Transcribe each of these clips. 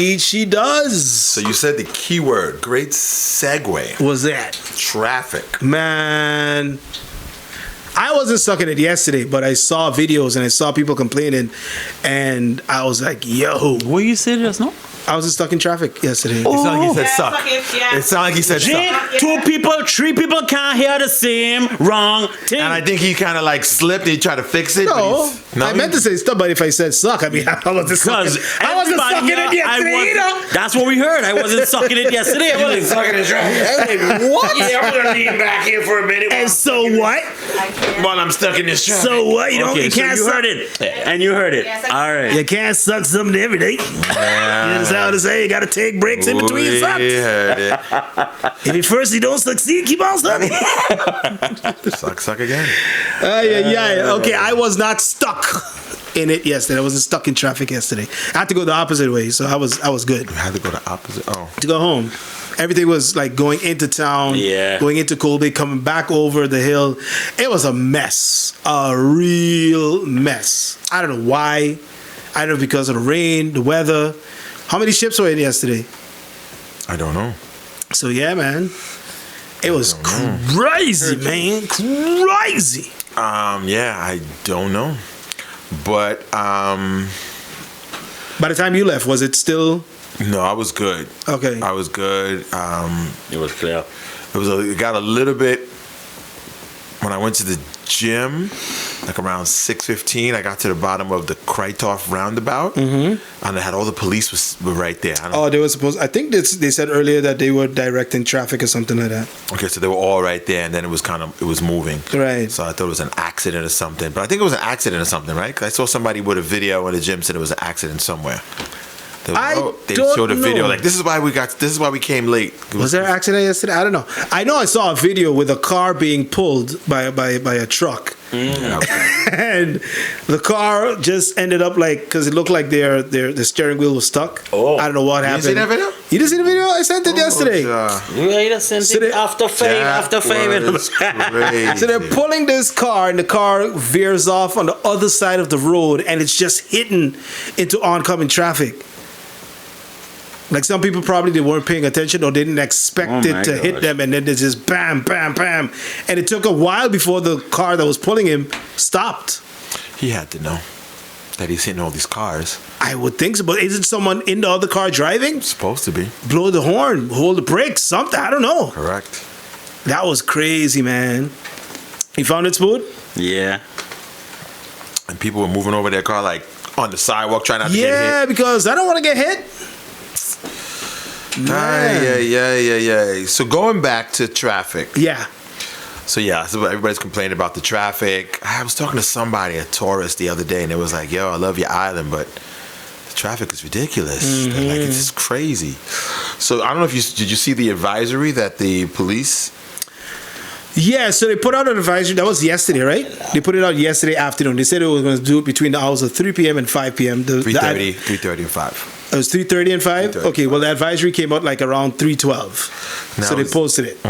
She does. So you said the keyword. Great segue. Was that Traffic. man? I wasn't stuck in it yesterday, but I saw videos and I saw people complaining, and I was like, "Yo, What you said just now? I wasn't stuck in traffic yesterday." It sounded like he said Yeah, suck. suck it, yeah. It sounded like he said Jane, suck. 2 people, 3 people can't hear the same wrong thing. And I think he kind of like slipped and he tried to fix it. No, I meant to say stuff, but if I said suck, I mean, I wasn't Because sucking. I wasn't everybody sucking it here, yesterday, you know. That's what we heard. I wasn't sucking it yesterday. I wasn't sucking it. What? Yeah, I'm gonna lean back here for a minute. And so what? While I'm stuck in this traffic. So what? You know, Okay, you so can't you suck. heard it, and you heard it. Yes, I- All right. You can't suck something every day. Yeah. You understand what I'm saying? You got to take breaks in between your We sucks. heard it. If you first you don't succeed, keep on sucking. Suck again. Yeah. Okay, I was not stuck in it yesterday. I wasn't stuck in traffic yesterday. I had to go the opposite way, so I was good You had to go the opposite. Oh. to go home. Everything was like going into town, Yeah. going into Colby, coming back over the hill. It was a mess, a real mess. I don't know why. I don't know, because of the rain, the weather. How many ships were in yesterday? I don't know. So yeah, man, it was crazy, man, crazy. Yeah, I don't know. But By the time you left, was it still no, I was good. okay? I was good. It was clear. It got a little bit when I went to the gym, like around 6:15. I got to the bottom of the Krytov roundabout, and I had all the police were right there. I don't, Oh, they were supposed. I think they said earlier that they were directing traffic or something like that. Okay, so they were all right there, and then it was moving. Right. So I thought it was an accident or something, but I think it was an accident or something, right? 'Cause I saw somebody with a video in the gym said it was an accident somewhere. They don't showed a video know. like this is why we came late. Was there an accident yesterday? I don't know. I know I saw a video with a car being pulled by a truck, Yeah, okay. and the car just ended up like because it looked like the steering wheel was stuck. Oh. I don't know what You happened. didn't see that video? You didn't see the video? I sent it yesterday. You just sent So it they- after fame, after fame. was crazy. So they're pulling this car, and the car veers off on the other side of the road, and it's just hitting into oncoming traffic. Like some people probably they weren't paying attention or didn't expect Oh it my to hit gosh. them, and then they just bam, bam, bam, and it took a while before the car that was pulling him stopped. He had to know that he's hitting all these cars. I would think so, but isn't someone in the other car driving? Supposed to be Blow the horn, hold the brakes, something. I don't know. correct. That was crazy, man. You found it smooth? Yeah. And people were moving over their car like on the sidewalk trying not to get Yeah, hit. because I don't want to get hit. Yeah. So going back to traffic. Yeah. So everybody's complaining about the traffic. I was talking to somebody, a tourist, the other day, and it was like, "Yo, I love your island, but the traffic is ridiculous. Like it's just crazy." So I don't know if did you see the advisory that the police? Yeah, so they put out an advisory. That was yesterday, right? They put it out yesterday afternoon. They said it was going to do it between the hours of 3 p.m. and 5 p.m. 3:30 and 5. It was 3:30 and 5? 3:30. Okay, well, the advisory came out like around 3:12. Now So they it's- posted it.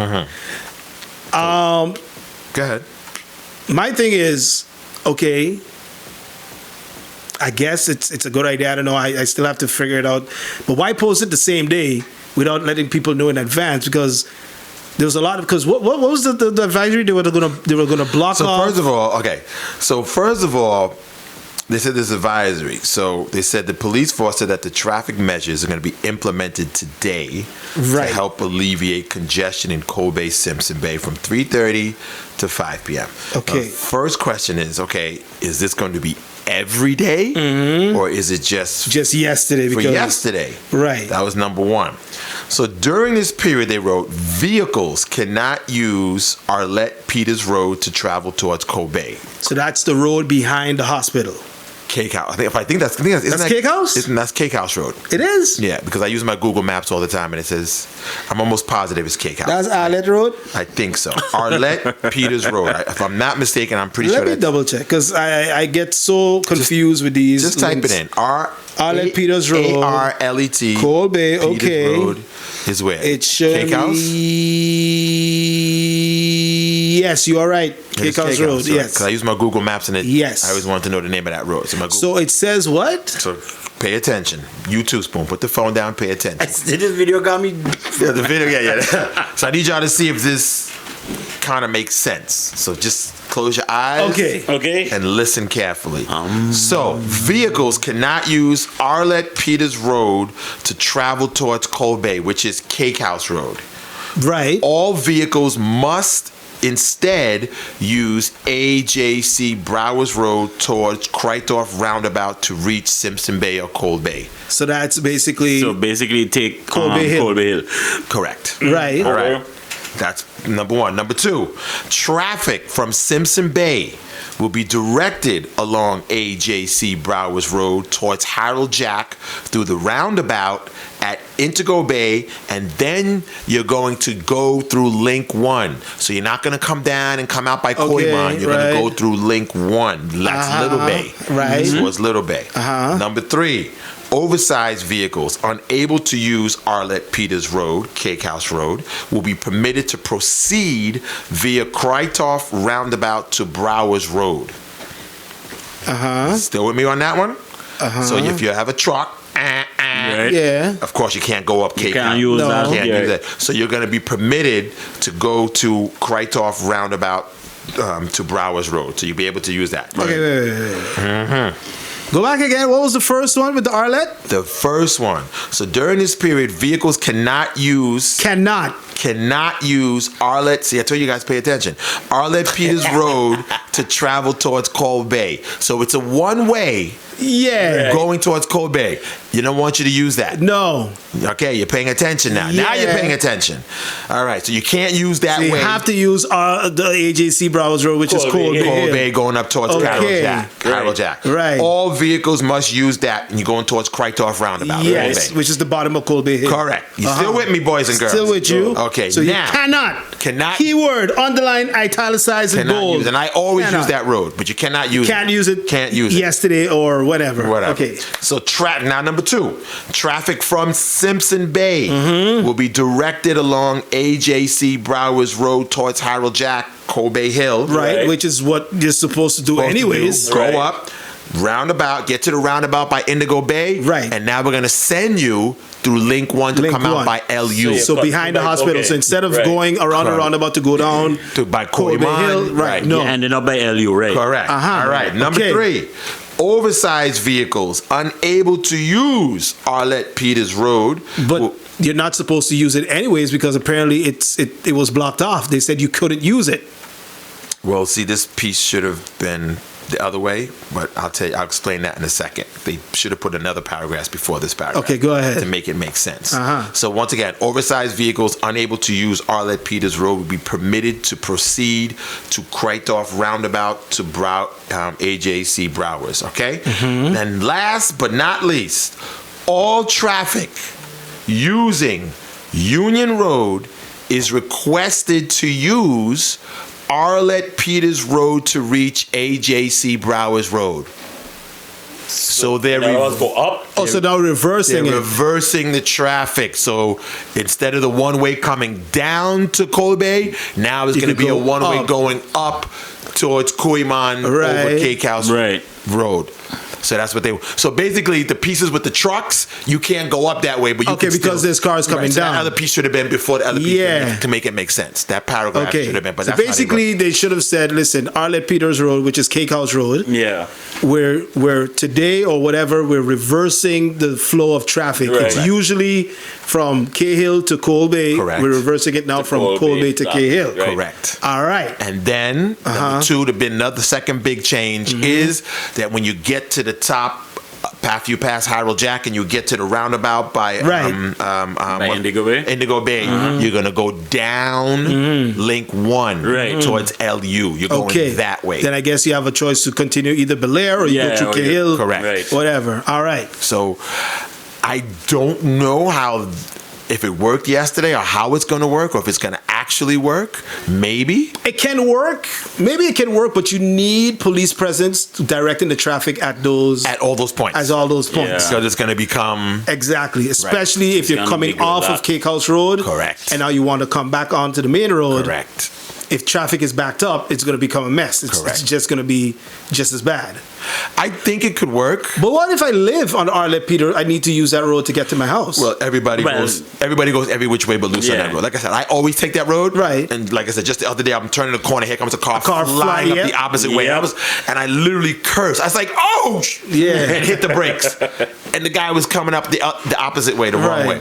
Go ahead. My thing is, okay, I guess it's a good idea. I don't know. I still have to figure it out. But why post it the same day without letting people know in advance? Because there was a lot of what was the advisory they were gonna block So off? first of all, they said this advisory. So they said the police force said that the traffic measures are going to be implemented today Right. to help alleviate congestion in Kobe Simpson Bay from 3:30 to 5 p.m. Okay. Now, first question is, is this going to be every day, or is it just yesterday for because yesterday? Right. That was number one. So during this period, they wrote vehicles cannot use Arlette Peters Road to travel towards Kobe. So that's the road behind the hospital. Cake House. I think that's Cake House? That's Cake House Road. It is? Yeah, because I use my Google Maps all the time, and it says I'm almost positive it's Cake House. That's Arlette Road? I think so. Arlette Peters Road. If I'm not mistaken, I'm pretty Let sure me that's. double check because I get so confused with these. Just type links. it in. Arlette Peters Road. Arlette. Colby, Peters okay. Road is where? It's showing Cake House? Yes, you are right. Cake House Road, yes. Because I use my Google Maps and Yes. I always wanted to know the name of that road. So So it says what? So pay attention. You too, Spoon. Put the phone down. Pay attention. This video got me. Yeah, the video. Yeah. So I need y'all to see if this kind of makes sense. So just close your eyes. Okay. And listen carefully. So vehicles cannot use Arlette Peters Road to travel towards Cold Bay, which is Cake House Road. Right. All vehicles must instead use AJC Browers Road towards Krytorf Roundabout to reach Simpson Bay or Cold Bay. So that's basically take Cold Bay Hill. Cold Bay Hill. Correct. right. All right. That's number one. Number two, traffic from Simpson Bay will be directed along AJC Browers Road towards Harold Jack through the roundabout at Indigo Bay, and then you're going to go through Link 1. So you're not going to come down and come out by Koiman. You're going to go through Link 1. That's Little Bay. Right. Towards Little Bay. Number three, oversized vehicles unable to use Arlette Peters Road, Cake House Road, will be permitted to proceed via Krytorf Roundabout to Browers Road. Still with me on that one? So if you have a truck, Right. Yeah. of course you can't go up Cake House. Can't use No. that. Can't do that. So you're going to be permitted to go to Krytorf Roundabout to Browers Road. So you'll be able to use that. Okay, wait. Go back again. What was the first one with the Arlette? The first one. So during this period, vehicles cannot use Arlette. See, I told you guys pay attention. Arlette Peters Road to travel towards Cold Bay. So it's a one-way Yeah. going towards Cold Bay. You don't want you to use that. No. Okay, you're paying attention now. Now you're Yeah. paying attention. All right, so you can't use that So you way. have to use the AJC Browers Road, which is Cold Cold Bay. Bay. Cold Hill. Bay going up towards Okay. Harold Jack. Harold Jack. Right. All vehicles must use that, and you're going towards Krytorf Roundabout. Yes, Cold Bay. which is the bottom of Cold Bay Hill. Correct. You still with me, boys and girls? Still with you. Okay, So now, you cannot keyword, underline, italicized, and cannot bold. use, and I always use Cannot. that road, but you cannot use Can't it. use it. Can't use it. Yesterday or whatever. Whatever. Okay. So now number two, traffic from Simpson Bay will be directed along AJC Browers Road towards Harold Jack, Cold Bay Hill. Right, Right. which is what you're supposed to do Supposed to anyways. do. Go Right. up, roundabout, get to the roundabout by Indigo Bay. Right. And now we're going to send you through Link 1 to Link come out 1. by LU. So Cut behind the back, hospital. okay. So instead of Right. going around the Correct. roundabout to go down to by Cold Bay Koiman. Hill, right? No. You ended up by LU, right? Correct. All right. Number Okay. three, oversized vehicles unable to use Arlette Peters Road. But will- you're not supposed to use it anyways because apparently it was blocked off. They said you couldn't use it. Well, see, this piece should have been the other way, but I'll explain that in a second. They should have put another paragraph before this paragraph. Okay, go ahead. To make it make sense. Uh-huh. So once again, oversized vehicles unable to use Arlette Peters Road will be permitted to proceed to Krytorf Roundabout to AJC Browers, okay? And last but not least, all traffic using Union Road is requested to use Arlette Peters Road to reach AJC Browers Road. So they're Now let's go up. Oh, so now reversing they're it. reversing the traffic. So instead of the one way coming down to Cold Bay, now it's You going to can be a go one way up. going up towards Koiman over Right. Cake House Right. Road. So that's what they. So basically, the pieces with the trucks, you can't go up that way, but you Okay, can because still, there's cars coming so down. That other piece should have been before the other piece Yeah. to make it make sense. That paragraph Okay. should have been. But So that's how they basically, they should have said, "Listen, Arlette Peters Road, which is Cake House Road, Yeah. we're today or whatever, we're reversing the flow of traffic. Right. It's usually from Cahill to Cold Bay. Correct. We're reversing it now from Cold Bay to Cahill. Right. Correct. All right. And then number two, to be another second big change is that when you get to the top, after you pass Harold Jack and you get to the roundabout by Right. Indigo Bay? Indigo Bay, you're gonna go down Link 1 Right. towards LU. You're going Okay. that way. Then I guess you have a choice to continue either Belair or you Yeah, go through or you- Cahill. Correct. Right. Whatever. All right. So I don't know if it worked yesterday or how it's going to work or if it's going to actually work. Maybe. It can work. Maybe it can work, but you need police presence directing the traffic at those At all those points. as all those points. Yeah. So it's going to become... Exactly, especially if It's you're gonna coming be good off luck. of Cake House Road. Correct. And now you want to come back onto the main road. Correct. if traffic is backed up, it's going to become a mess. It's just going to be just as bad. I think it could work. But what if I live on Arlet, Peter? I need to use that road to get to my house. Well, everybody goes every which way but loose on that road. Like I said, I always take that road. Right. And like I said, just the other day, I'm turning the corner. Here comes a car flying up the opposite way. And I literally cursed. I was like, oh! Yeah. And hit the brakes. And the guy was coming up the opposite way, the wrong way,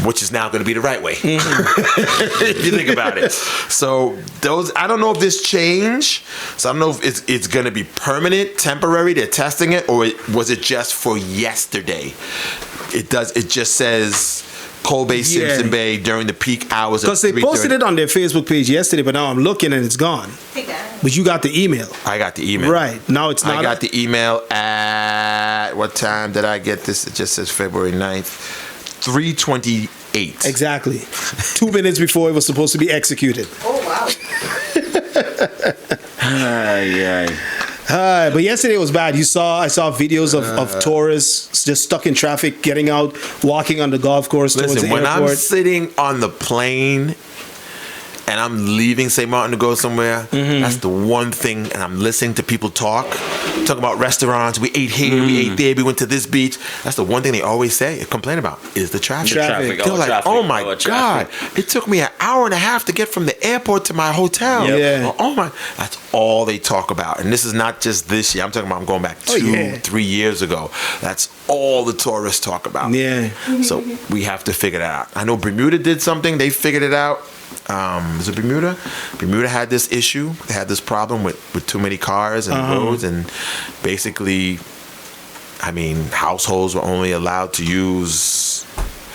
which is now going to be the right way. If you think about it. So I don't know if this change. So I don't know if it's going to be permanent, temporary. They're testing it, or was it just for yesterday? It just says Cold Bay, Simpson Bay during the peak hours of 3:30. Because they posted it on their Facebook page yesterday, but now I'm looking and it's gone. But you got the email. I got the email. Right. Now it's not. I got the email at, what time did I get this? It just says February 9th, 3:28. Exactly. 2 minutes before it was supposed to be executed. Oh, wow. But yesterday was bad. I saw videos of tourists just stuck in traffic, getting out, walking on the golf course towards the when airport. I'm sitting on the plane and I'm leaving St.Maarten to go somewhere, that's the one thing, and I'm listening to people talking about restaurants. We ate here, we ate there, we went to this beach. That's the one thing they always complain about, is the traffic. They're like, oh my God, it took me an hour and a half to get from the airport to my hotel. Yeah. Oh my, that's all they talk about. And this is not just this year. I'm talking about, I'm going back 3 years ago. That's all the tourists talk about. Yeah. So we have to figure that out. I know Bermuda did something. They figured it out. Was it Bermuda? Bermuda had this issue. They had this problem with too many cars and roads, and basically, I mean, households were only allowed to use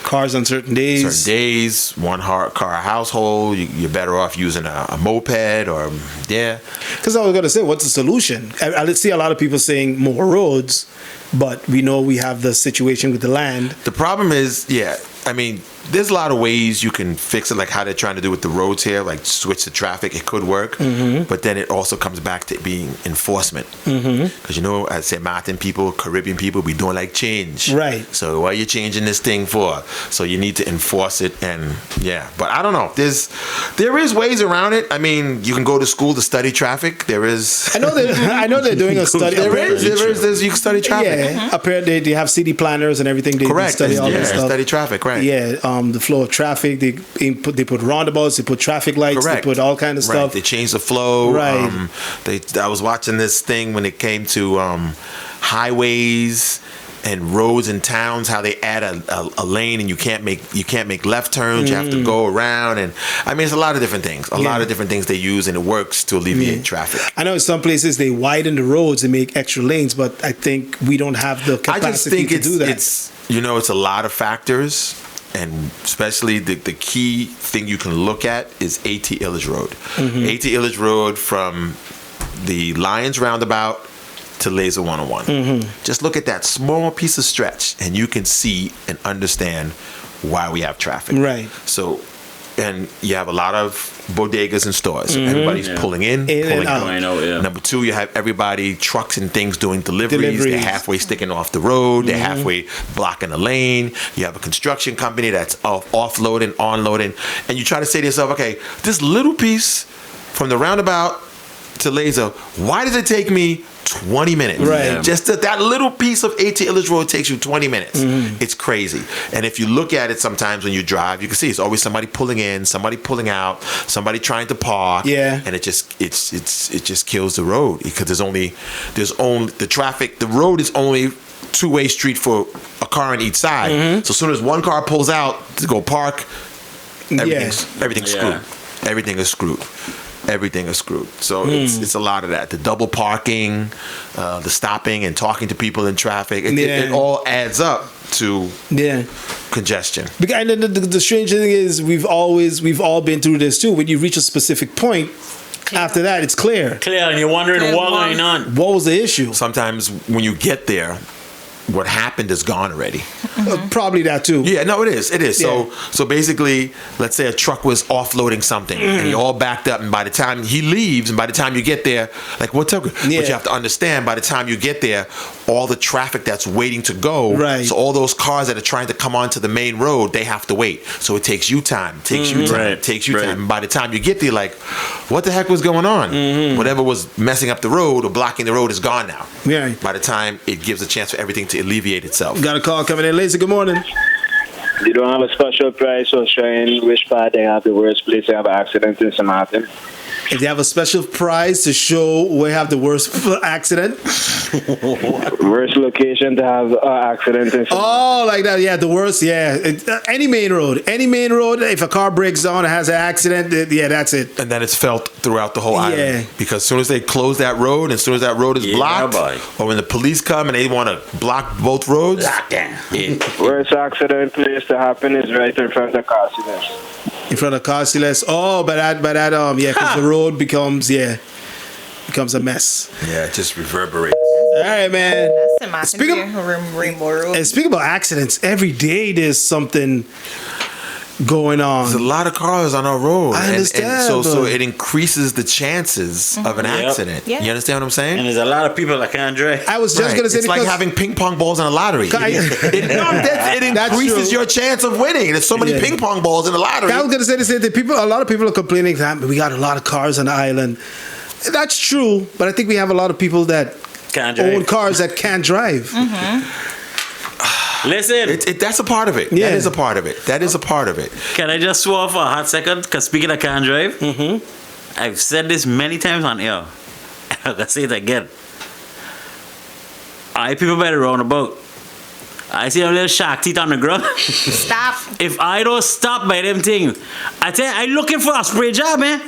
cars on certain days. One car household. You're better off using a moped or Because I was going to say, what's the solution? I see a lot of people saying more roads, but we know we have the situation with the land. The problem is, I mean, there's a lot of ways you can fix it, like how they're trying to do with the roads here, like switch the traffic. It could work, but then it also comes back to being enforcement. Because as St.Maarten people, Caribbean people, we don't like change. Right. So what are you changing this thing for? So you need to enforce it, and But I don't know. There is ways around it. I mean, you can go to school to study traffic. There is. I know they're doing a study. There is. You can study traffic. Yeah. Apparently they have city planners and everything. They study all that stuff. Study traffic, right? Yeah. The flow of traffic. They put roundabouts. They put traffic lights. Correct. They put all kind of stuff. Right. They changed the flow. Right. I was watching this thing when it came to highways and roads and towns, how they add a lane and you can't make left turns. You have to go around, and I mean, it's a lot of different things. A lot of different things they use, and it works to alleviate traffic. I know in some places they widen the roads and make extra lanes, but I think we don't have the capacity to do that. It's a lot of factors. And especially the key thing you can look at is A.T. Illich Road. A.T. Illich Road from the Lions Roundabout to Laser 101. Just look at that small piece of stretch, and you can see and understand why we have traffic. Right. So, and you have a lot of bodegas and stores. Everybody's pulling in, pulling out. Number two, you have everybody, trucks and things doing deliveries. They're halfway sticking off the road. They're halfway blocking the lane. You have a construction company that's offloading, onloading. And you try to say to yourself, okay, this little piece from the roundabout to Laser, why does it take me 20 minutes? Right. Just that little piece of A.T. Illich Road takes you 20 minutes. It's crazy. And if you look at it sometimes when you drive, you can see it's always somebody pulling in, somebody pulling out, somebody trying to park. Yeah. And it just kills the road, because there's only the traffic. The road is only two-way street for a car on each side. So as soon as one car pulls out to go park, everything's screwed. Everything is screwed. Everything is screwed. So it's a lot of that. The double parking, the stopping and talking to people in traffic. It all adds up to congestion. And the strange thing is, we've all been through this too. When you reach a specific point, after that it's clear, and you're wondering what's going on. What was the issue? Sometimes when you get there, what happened is gone already. Probably that too. Yeah, no, it is. Yeah. So basically, let's say a truck was offloading something, and you're all backed up, and by the time he leaves, and by the time you get there, like what took? But you have to understand, by the time you get there, all the traffic that's waiting to go. Right. So all those cars that are trying to come onto the main road, they have to wait. So it takes you time. Takes you time. And by the time you get there, like, what the heck was going on? Whatever was messing up the road or blocking the road is gone now. Yeah. By the time it gives a chance for everything to alleviate itself. Got a call coming in. Lazy, good morning. You don't have a special price for showing which part they have the worst place to have an accident in St.Maarten? If they have a special prize to show where we have the worst accident. Worst location to have an accident in St. Oh, like that. Yeah, the worst. Yeah. Any main road. If a car breaks down and has an accident, yeah, that's it. And then it's felt throughout the whole Yeah. island. Because as soon as they close that road, and as soon as that road is blocked, or when the police come and they want to block both roads. Worst accident place to happen is right in front of Casinos. In front of Carsiles. Oh, but that, yeah, because the road becomes a mess. Yeah, it just reverberates. All right, man. Speaking of, And speaking about accidents, every day there's something going on. There's a lot of cars on our road. I understand, And so but- it increases the chances of an accident. Yeah. You understand what I'm saying? And there's a lot of people that can't drive. I was just going to say it's like because- having ping pong balls in a lottery. It That's increases true. your chance of winning. There's so many Yeah. ping pong balls in the lottery. I was going to say the same thing. A lot of people are complaining that we got a lot of cars on the island. That's true, but I think we have a lot of people that Can't drive. own cars that can't drive. Listen, That's a part of it. Yeah. That is a part of it. That is a part of it. can I just swear for a hot second? Because speaking of can't drive, I've said this many times on air. I'm going to say it again. I people by the roundabout. I see a little shark teeth on the ground. stop. If I don't stop by them thing, I tell you, I looking for a spray job, man.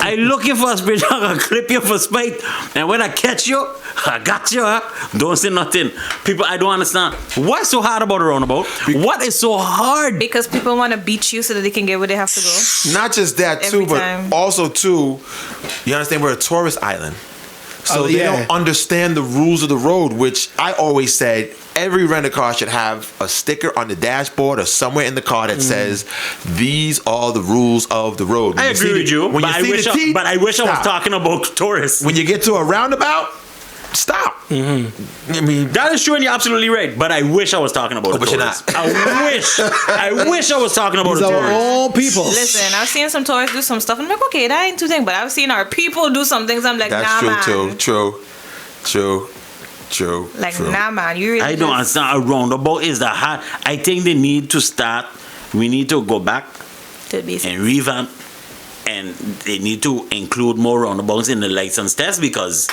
I looking for a spray job. I'll clip you for spite. And when I catch you, I got you. Huh? Don't say nothing. People, I don't understand. What's so hard about a roundabout? What is so hard? Because people want to beat you so that they can get where they have to go. Not just that too, Every but time. also too, you understand we're a tourist island. So they yeah. don't understand the rules of the road, which I always said every rental car should have a sticker on the dashboard or somewhere in the car that says, these are the rules of the road. When I agree with you, When but you see the teeth, I wish I was stop. talking about tourists. When you get to a roundabout, stop. I mean, That is true, and you're absolutely right. But I wish I was talking about. but you're tourists. not. I wish I was talking about These the are tourists. all people. Listen, I've seen some tourists do some stuff, and I'm like, okay, that ain't too thing. But I've seen our people do some things. I'm like, that's nah, true man. too. True. Like, true. nah, man. You really I don't just- understand. A roundabout is the hard. I think they need to start. We need to go back to be and revamp, and they need to include more roundabouts in the license test because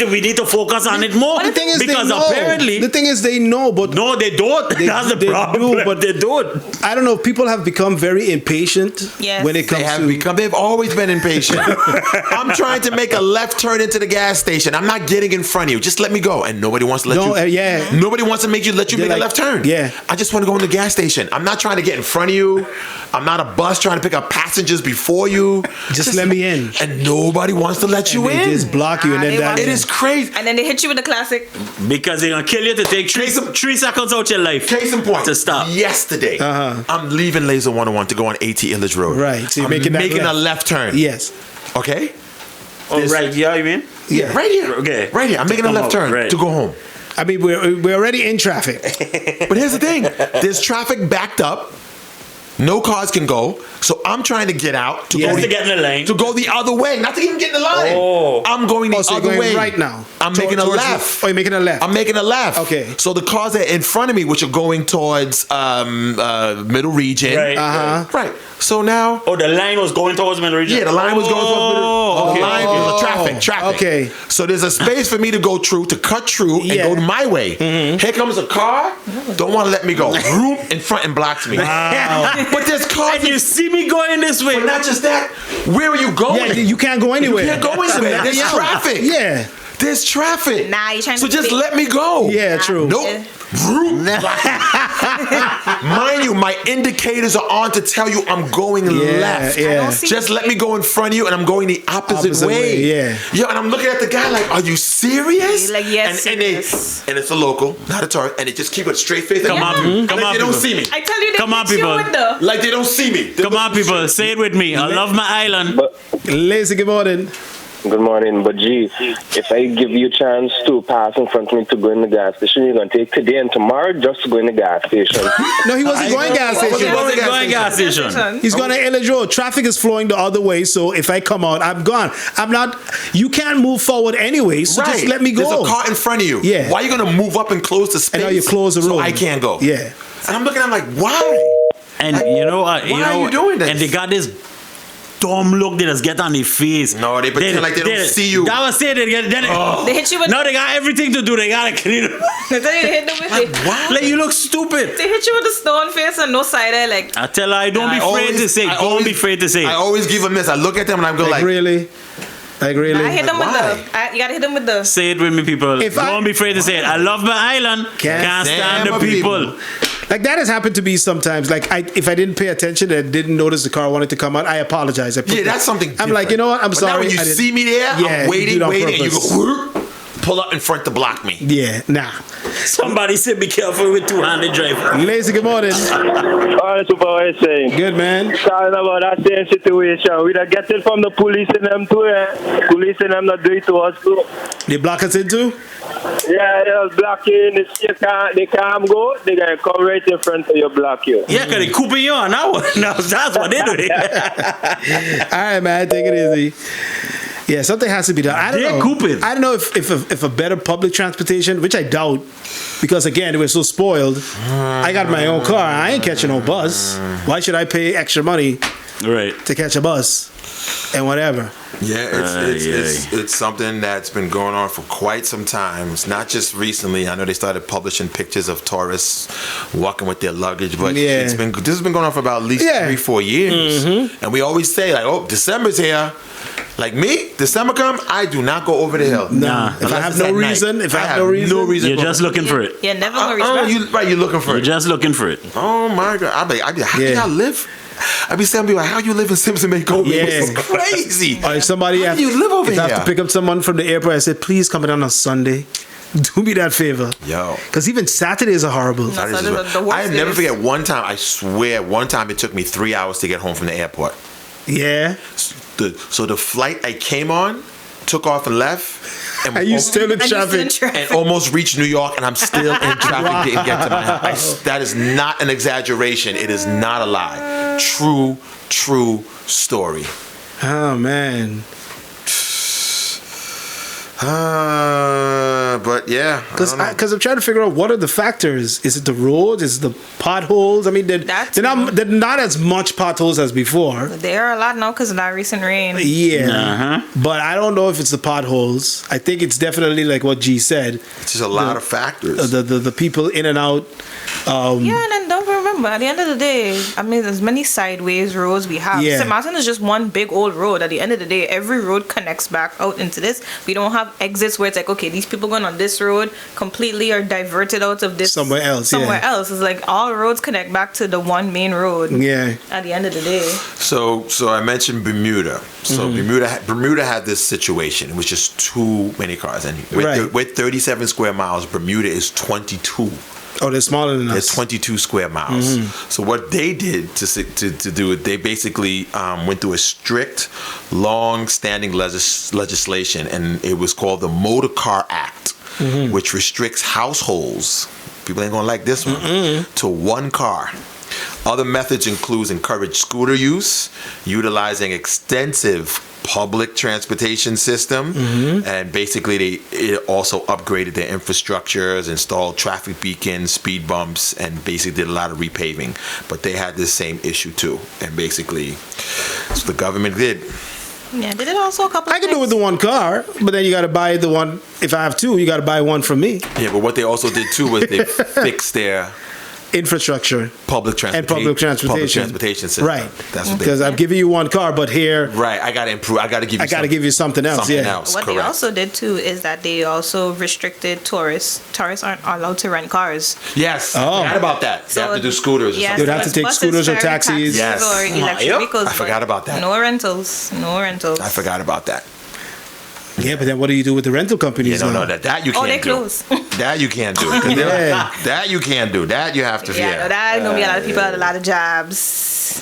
we need to focus on it more. The thing is, because they know. apparently, The thing is, they know, but no, they don't. That's the they problem. do, but they don't. I don't know. People have become very impatient Yes. when it comes They've always been impatient. I'm trying to make a left turn into the gas station. I'm not getting in front of you. Just let me go. And nobody wants to let you. yeah. Nobody wants to let you They're make like, a left turn. yeah. I just want to go in the gas station. I'm not trying to get in front of you. I'm not a bus trying to pick up passengers before you. Just let me in. And nobody wants to let you They in. just block you, and Nah, then they that. want- It is crazy. And then they hit you with the classic. Because they're gonna kill you to take 3 seconds out your life. Case in point. To stop. Yesterday, I'm leaving Laser 101 to go on AT Illich Road. Right, so you're I'm making that a left. left turn. Yes. Okay? Oh, right. Yeah, you mean? Yeah. Right here. Okay. Right here. I'm making a Come left out, turn right. to go home. I mean, we're already in traffic. But here's the thing. There's traffic backed up. No cars can go. So I'm trying to get out to Just go to get in the lane. to go the other way. Not to even get in the line. Oh. I'm going the Oh, so you're other going way. right now. I'm making a Towards left. Oh, you're making a left. I'm making a left. Okay. So the cars that are in front of me, which are going towards middle region. Right. Right. So now. Oh, the line was going towards middle region. Yeah, the line was going towards middle. Oh, The line was Oh, traffic. okay. So there's a space for me to go through, to cut through, and Yeah. go my way. Here comes a car. Don't want to let me go. Room in front and blocks me. But there's cars. And you see me going this way. But not just that. Where are you going? Yeah, you can't go anywhere. You can't go anywhere. There's Yeah. traffic. Yeah. There's traffic. Nah, you trying So to just think- let me go. Yeah, true. Nope. Room. Mind you, my indicators are on to tell you I'm going left. Yeah. don't see- Just let me go in front of you, and I'm going the opposite way. Yeah. Yo, and I'm looking at the guy like, "Are you serious?" You're like, yes, and serious. it's a local, not a tourist, and they just keep it straight face. Come on, like come on, they don't people. see me. I tell you, they Come on, hit you people. with the. Like they don't see me. Come on, people. Say it with me. I love my island. But Lazy, good morning. Good morning. But G, if I give you a chance to pass in front of me to go in the gas station, you're going to take today and tomorrow just to go in the gas station. No, he wasn't going gas He station. wasn't going gas station. He's going to Elledge Road. Traffic is flowing the other way, so if I come out, I'm gone. I'm not. You can't move forward anyway, so just let me go. There's a car in front of you. Yeah. Why are you going to move up and close the space? And now you close the road. So I can't go. Yeah. And I'm looking at him like, why? And you know, why are you doing this? And they got this dumb look they just get on their face. No, they pretend like they don't see you. That was it. They hit you with. No, they got everything to do. They gotta clean it. They hit them with it. Why? Like you look stupid. They hit you with a stone face and no side eye. Like I tell her, don't be afraid to say. Don't be afraid to say. I always give a miss. I look at them and I go like really? Like really? I hit them with why? you gotta hit them with the. Say it with me, people. If Don't be afraid to say it. I love my island. Can't stand the people. Like that has happened to me sometimes. Like if I didn't pay attention and didn't notice the car wanted to come out, I apologize. yeah, that's something different. I'm like, you know what? I'm But sorry. now when you I didn't- see me there, Yeah, I'm waiting, you do it on and you purpose. go whoop, pull up in front to block me. Yeah, nah. Somebody said be careful with two-handed driver. Lazy, good morning. All right, Suppa, what you saying? Good, man. Talking about that same situation. We don't get it from the police and them too. Police and them not do it to us too. They block us in too? Yeah, they'll block you in the street. They can't go. They're going to come right in front of you, block you. Yeah, because they cooping you on now. No, that's what they do. All right, man. Take it easy. Yeah, something has to be done. I don't They're know. cooping. I don't know if a better public transportation, which I doubt, because again, we're so spoiled. I got my own car. I ain't catching no bus. Why should I pay extra money Right. to catch a bus and whatever? Yeah, it's something that's been going on for quite some time. It's not just recently. I know they started publishing pictures of tourists walking with their luggage, but Yeah. this has been going on for about at least 3-4 years. And we always say like, "Oh, December's here." Like me, December come, I do not go over the hill. Nah. If I have no reason, I have no reason. You're just looking for it. You're never gonna reach back. You're looking for You're it. just looking for it. Oh my God! I be how do Yeah. y'all live? I be saying, people like, how you live in Simpson Bay Kobe? Yeah. It's crazy. Or if somebody How do you live over if I have here? to pick up someone from the airport, I said, please come down on Sunday. Do me that favor. Yo. Because even Saturdays are horrible. No. That is So what- the worst I never is- forget one time. I swear, one time it took me 3 hours to get home from the airport. Yeah. So the flight I came on took off and left, and, And you still in And you're still in traffic. traffic. and almost reached New York, and I'm still in traffic. Didn't get to my house. That is not an exaggeration. It is not a lie. True story. Oh, man. But yeah, I don't know. Because I'm trying to figure out what are the factors. Is it the roads? Is it the potholes? I mean, they're not as much potholes as before. There are a lot now because of that recent rain. Yeah. But I don't know if it's the potholes. I think it's definitely like what G said. It's just a lot of factors. The people in and out. Yeah, and then don't remember, at the end of the day, I mean, there's many sideways roads we have. Yeah. St.Maarten is just one big old road. At the end of the day, every road connects back out into this. We don't have exits where it's like, okay, these people going on this road completely are diverted out of this Somewhere else, else. It's like all roads connect back to the one main road. Yeah. At the end of the day. So I mentioned Bermuda. So Bermuda had this situation. It was just too many cars, and with 37 square miles, Bermuda is 22. Oh, they're smaller than us. It's 22 square miles. So what they did to do it, they basically went through a strict, long-standing legislation, and it was called the Motor Car Act, which restricts households. People ain't gonna like this one to one car. Other methods encourage scooter use, utilizing extensive public transportation system, and basically it also upgraded their infrastructures, installed traffic beacons, speed bumps, and basically did a lot of repaving. But they had this same issue too, and basically that's what the government did. Yeah, they did also a couple I of can do it with the one car, but then you got to buy the one. If I have two, you got to buy one from me. Yeah, but what they also did too was they fixed their Infrastructure public transportation system. Right. That's what they Because I'm giving you one car, but here Right. I gotta improve. I gotta give you something else. something Yeah. else. What Correct. they also did too is that they also restricted tourists. Tourists aren't allowed to rent cars. Yes. Oh. I forgot about that. They have to do scooters or Yes, something. You'd have to it's take buses, scooters or ferry, taxis. Yes. or electric Yep. vehicles. I forgot about that. No rentals. No rentals. I forgot about that. Yeah, but then what do you do with the rental companies? Yeah, now? that you Oh, can't they do. close. That you can't do. Yeah. That you can't do. That you have to Yeah, no, that's gonna be a lot of people at a lot of jobs.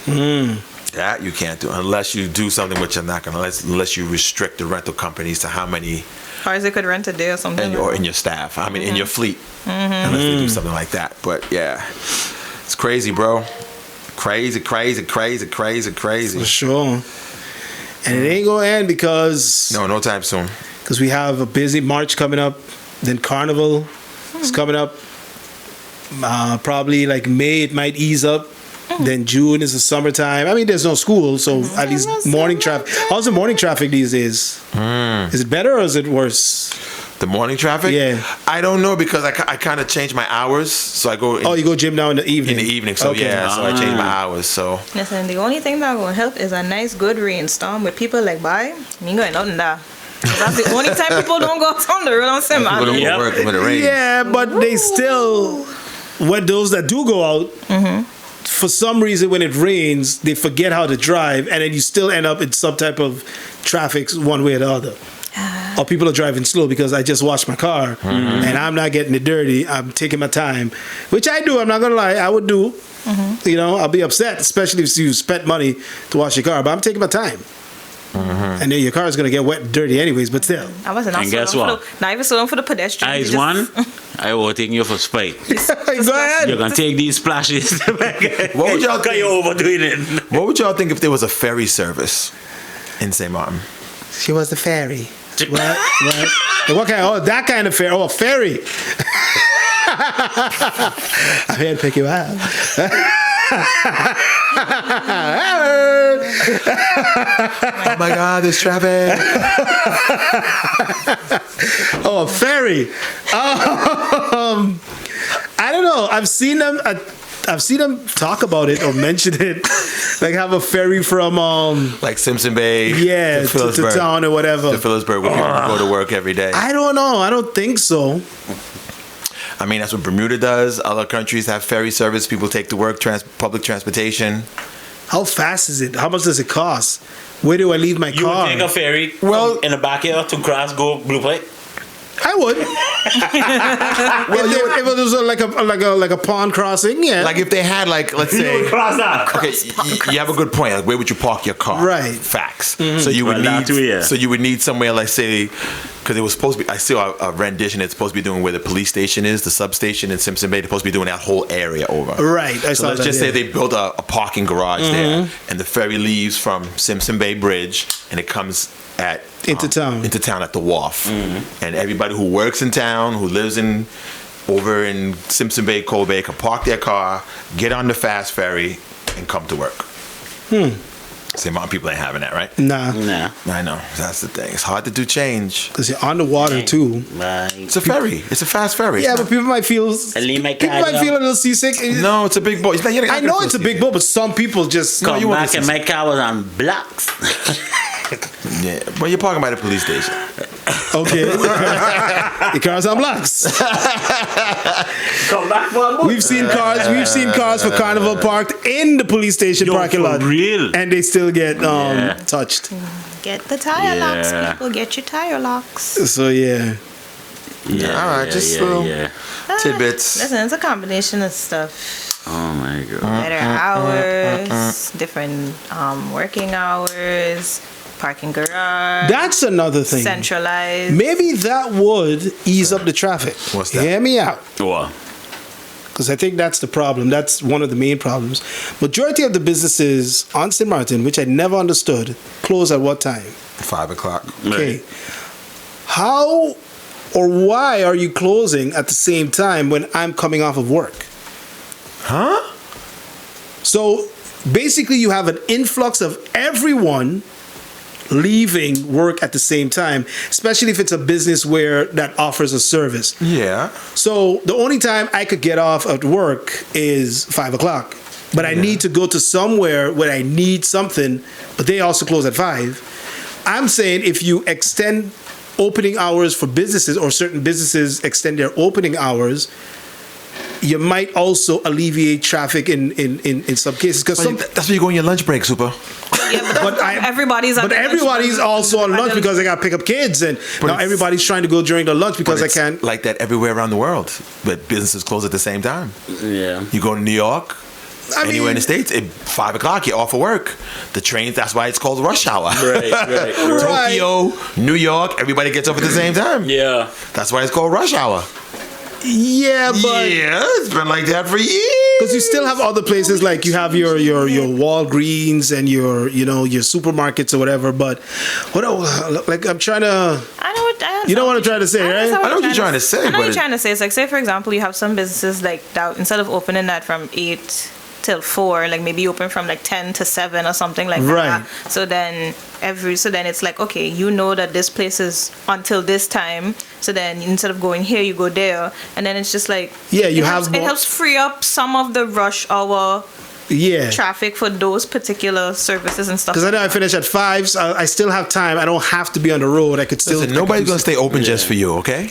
That you can't do unless you do something which I'm not gonna, unless you restrict the rental companies to how many Cars they could rent a day or something. or in your staff. I mean, in your fleet, unless they do something like that. But yeah, it's crazy, bro. Crazy. For sure. And it ain't gonna end because No time soon. because we have a busy March coming up, then Carnival is coming up. Probably like May it might ease up. Then June is the summertime. I mean, there's no school, so at least morning traffic. How's the morning traffic these days? Is it better or is it worse? The morning traffic? Yeah. I don't know because I kind of change my hours, so I go. You go gym now in the evening. in the evening, so Okay. so I change my hours. So Listen, the only thing that will help is a nice, good rainstorm with people like, bye, me going out in there. That's the only time people don't go out on the road on people don't St.Maarten. go to work when it rains. Yeah, but they still, when those that do go out, for some reason when it rains, they forget how to drive, and then you still end up in some type of traffic one way or the other. Or people are driving slow because I just washed my car and I'm not getting it dirty. I'm taking my time, which I do. I'm not gonna lie, I would do. You know, I'll be upset, especially if you spent money to wash your car, but I'm taking my time. And then your car is gonna get wet and dirty anyways, but still. I wasn't And guess what? Not even so long for the pedestrian. Eyes You one, I will take you for spite. Go ahead. You're gonna take these splashes. What would y'all think? You're overdoing it. What would y'all think if there was a ferry service in St.Maarten? She was the ferry. What? What kind? Oh, that kind of ferry. Oh, a ferry. I'm here to pick you up. Oh my God, there's traffic. Oh, a ferry. I don't know. I've seen them talk about it or mention it. Like have a ferry from Like Simpson Bay, to Phillipsburg, town or whatever. to Phillipsburg, where people go to work every day. I don't know. I don't think so. I mean, that's what Bermuda does. Other countries have ferry service. People take to work, public transportation. How fast is it? How much does it cost? Where do I leave my You car? would take a ferry Well- in the backyard to cross, go Blue Plate? I would. If it was like a pond crossing, yeah. Like if they had let's say, cross that. okay, you have a good point. Like where would you park your car? Right. Facts. So you would Well, that need. too, yeah. So you would need somewhere, like say, because it was supposed to be. I saw a rendition. It's supposed to be doing where the police station is, the substation in Simpson Bay. They're supposed to be doing that whole area over. Right. I So saw let's that, just yeah. say they built a parking garage there, and the ferry leaves from Simpson Bay Bridge, and it comes Into town. into town at the wharf, and everybody who works in town, who lives over in Simpson Bay, Cole Bay, can park their car, get on the fast ferry, and come to work. Same amount of people ain't having that, right? Nah, Nah. I know, that's the thing. It's hard to do change. because you're on the water too. Right. It's a ferry. It's a fast ferry. Yeah, but people might feel leave my people car might down. feel a little seasick. No, it's a big boat. I know it's a big boat, but some people just No, Come you won't back and listen. my car was on blocks. Yeah, well, you're parking by the police station. Okay. The cars on blocks. Come back for a boat. We've seen cars for Carnival parked in the police station Yo, parking for lot. real? And they still get Yeah. touched. Get the tire locks, Yeah. people. Get your tire locks. So yeah. Yeah, All right, just little- tidbits. Listen, it's a combination of stuff. Oh my God. Better hours, different working hours, parking garage, That's another thing. centralized. Maybe that would ease up the traffic. What's that? Hear me out. What? Because I think that's the problem. That's one of the main problems. Majority of the businesses on St.Maarten, which I never understood, close at what time? 5 o'clock. Okay. How or why are you closing at the same time when I'm coming off of work? Huh? So basically, you have an influx of everyone leaving work at the same time, especially if it's a business where that offers a service. Yeah. So the only time I could get off at work is 5 o'clock. But I need to go to somewhere where I need something, but they also close at 5. I'm saying if you extend opening hours for businesses, or certain businesses extend their opening hours, you might also alleviate traffic in some cases. Because That's where you go on your lunch break, Super. Yeah, but everybody's on but their lunch everybody's break. also on lunch because they got to pick up kids, and now it's- everybody's trying to go during the lunch because But I it's can't. like that everywhere around the world, but businesses close at the same time. Yeah. You go to New York, Anywhere in the States, at 5 o'clock, you're off of work. The trains, that's why it's called rush hour. Right. Tokyo, New York, everybody gets up at the same time. Yeah. That's why it's called rush hour. Yeah, but Yeah, it's been like that for years. because you still have other places like you have your Walgreens and your supermarkets or whatever. But like I'm trying to. You know what I'm trying to say, right? I know what you're trying to say, I know but what you're trying to say. It's like, say for example, you have some businesses like that, instead of opening that from 8 till 4, like maybe open from like 10 to 7 or something like Right. that. So then it's like, okay, you know that this place is until this time. So then instead of going here, you go there, and then it's just like, Yeah, you it have helps, more- it helps free up some of the rush hour Yeah. traffic for those particular services and stuff. Because I know I finish at 5, so I still have time. I don't have to be on the road. I could still. Listen, nobody's gonna stay open just for you, okay?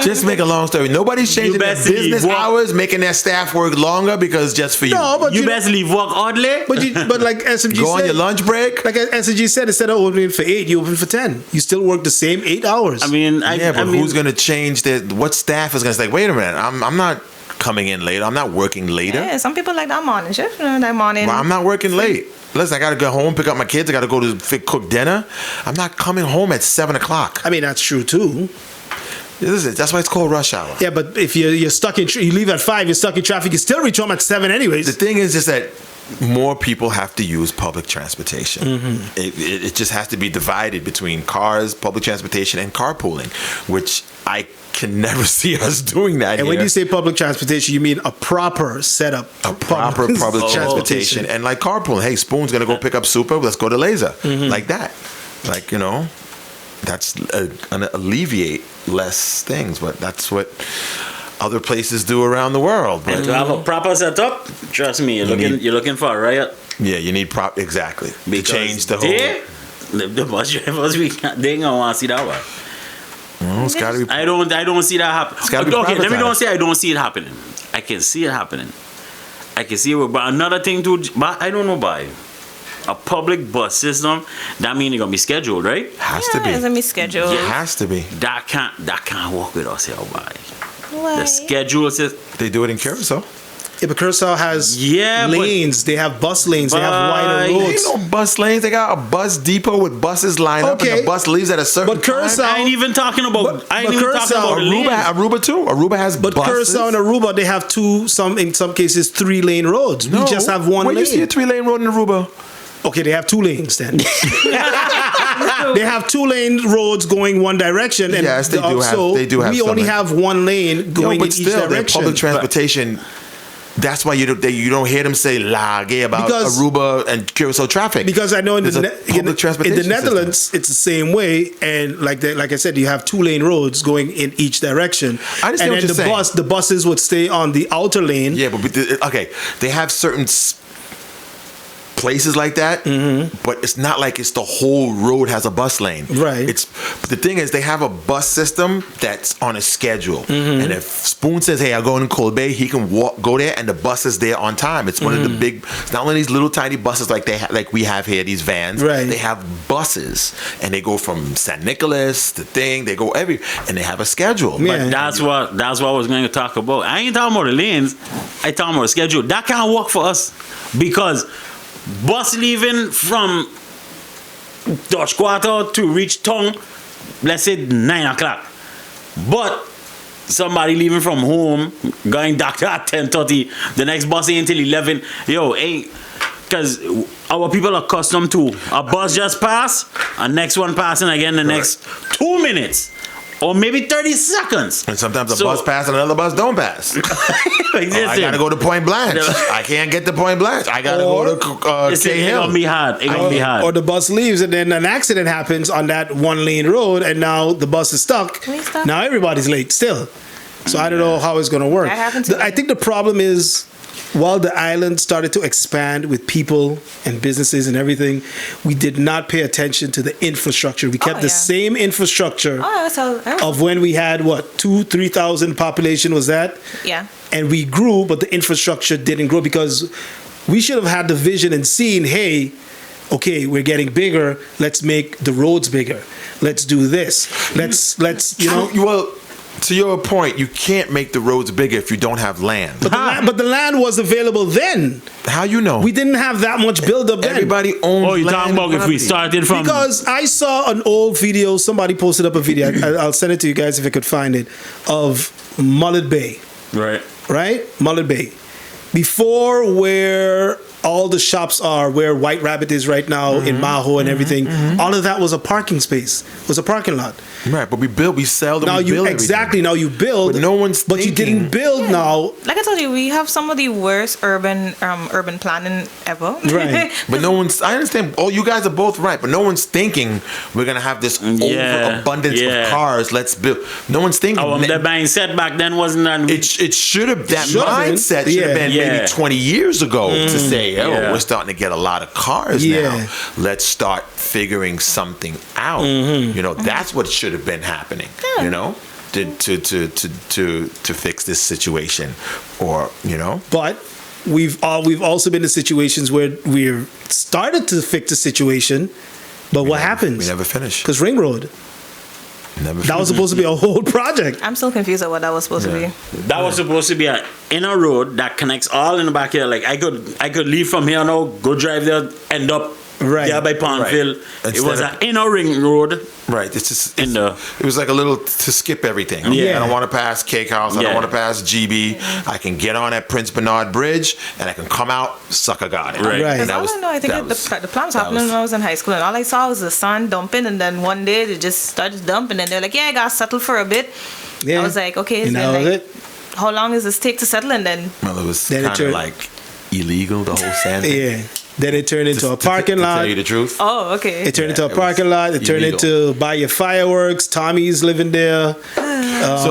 Just make a long story. Nobody's changing their best leave business work. hours, making their staff work longer because just for you. No, but You best leave work early. but like SMG Go said, on your lunch break. like SMG said, instead of opening for 8, you open for 10. You still work the same 8 hours. I mean, Yeah, but I mean, who's gonna change that? What staff is gonna say? Wait a minute, I'm not coming in later. I'm not working later. Yeah, some people like that morning shift, that morning. Well, I'm not working late. Listen, I gotta go home, pick up my kids. I gotta go to cook dinner. I'm not coming home at 7 o'clock. I mean, that's true too. That's why it's called rush hour. Yeah, but if you're stuck in, you leave at 5, you're stuck in traffic. You still reach home at 7 anyways. The thing is just that more people have to use public transportation. It just has to be divided between cars, public transportation, and carpooling, which I can never see us doing that. And here. when you say public transportation, you mean a proper setup. A proper public transportation and like carpooling. Hey, Spoon's gonna go pick up Suppa. Let's go to Laser, like that. Like that's gonna alleviate less things, but that's what other places do around the world. and But to have a proper setup, trust me, you're looking for a riot. yeah, you need exactly to Because change the whole. the bus drivers, they ain't gonna want to see that one. Well, it's gotta be. I don't see that happen. gotta be Okay, let me privatized. don't say I don't see it happening. I can see it happening. I can see it, but another thing too, but I don't know by a public bus system. That means it's gonna be scheduled, right? Has to It's be. gonna be scheduled. It has to be. That can't work with us here, by Why? the schedule says. They do it in Curacao. Yeah, but Curacao has Yeah, but- lanes. They have bus lanes. They have But- wider Ain't roads. no bus lanes. They got a bus depot with buses lined up, and Okay. the bus leaves at a certain But Curacao- I ain't even talking about. But- I ain't but even talking Curacao- about the lanes. Aruba too. Aruba has But buses. Curacao and Aruba, they have in some cases, 3-lane roads. We just have one Where lane. you see a 3-lane road in Aruba? Okay, they have 2 lanes then. They have 2-lane roads going one direction, and Yes, they do have- also they do have we some only like- have 1 lane going but in each still, their direction. public transportation. That's why you don't hear them say "lage" about Because- Aruba and Curacao traffic. Because I know in There's the, a public in transportation the Netherlands, it's the same way, and like I said, you have 2-lane roads going in each direction. I understand and what then you're saying. the buses would stay on the outer lane. Yeah, but okay, they have certain places like that, but it's not like it's the whole road has a bus lane. Right. But the thing is, they have a bus system that's on a schedule, and if Spoon says, "Hey, I'll go in Cold Bay," he can go there, and the bus is there on time. It's one of the big. It's not only these little tiny buses like we have here, these vans. Right. They have buses, and they go from San Nicolas to they go and they have a schedule. Yeah. But that's what I was going to talk about. I ain't talking about the lanes. I talking about the schedule. That can't work for us because bus leaving from Dutch Quarter to reach town, let's say 9 o'clock. But somebody leaving from home, going doctor at 10:30, the next bus ain't till 11. Because our people are accustomed to a bus just pass, a next one passing again the next 2 minutes. Or maybe 30 seconds. And sometimes a bus passes and another bus don't pass. I gotta go to Point Blanche. I can't get to Point Blanche. I gotta go to It's Cahill. gonna be hard. It's gonna be hard. Or the bus leaves and then an accident happens on that 1-lane road and now the bus is stuck. Can we stop? Now everybody's late still. So I don't know how it's going to work. That happened to me. I think the problem is while the island started to expand with people and businesses and everything, we did not pay attention to the infrastructure. We kept the same infrastructure of when we had, 2,000-3,000 population was that? Yeah. And we grew, but the infrastructure didn't grow because we should have had the vision and seen, hey, okay, we're getting bigger. Let's make the roads bigger. Let's do this. Let's Well, to your point, you can't make the roads bigger if you don't have land. But the land was available then. How you know? We didn't have that much buildup then. Everybody owns Oh, you land talking about if we property. started from Because I saw an old video, somebody posted up a video, I'll send it to you guys if I could find it, of Mullet Bay, right? Mullet Bay. Before where all the shops are, where White Rabbit is right now, in Maho and everything, all of that was a parking space, was a parking lot. Right, but we sell them. Now we build everything. now you build, But no one's but you thinking- didn't build now. Like I told you, we have some of the worst urban planning ever. Right. But no one's. I understand. Oh, you guys are both right, but no one's thinking we're gonna have this overabundance of cars. Let's build. No one's thinking. the mindset back then wasn't that. It should have that Should have been. mindset should have been Yeah. maybe 20 years ago to say, oh, Yeah. we're starting to get a lot of cars Yeah. now. Let's start figuring something out. You know, that's what should have been happening. You know, to fix this situation, or you know. But we've also been in situations where we've started to fix the situation, but what happens? We never finished. Because Ring Road, Never. that was supposed to be a whole project. I'm still confused at what that was supposed to be. That was supposed to be an inner road that connects all in the back here. Like I could leave from here now, go drive there, end up there by Pondville. Right. It was Instead an inner ring road. Right. It's just In the- it was like a little to skip everything. Yeah. I don't want to pass Cake House. I don't Yeah. want to pass GB. I can get on at Prince Bernard Bridge and I can come out, sucker got it. Right. Right. And Because all I know, I think the plan was happening when I was in high school, and all I saw was the sun dumping, and then one day they just started dumping, and they're like, "Yeah, I got settled for a bit." Yeah. I was like, "Okay, And so that was like, it. how long does this take to settle?" And then Well, it was Then it kind of turned- like illegal, the whole sand thing. Yeah. Then it turned into a parking To lot. tell you the truth. oh, okay. It turned into a it was parking lot. It turned illegal. into buy your fireworks. Tommy's living there.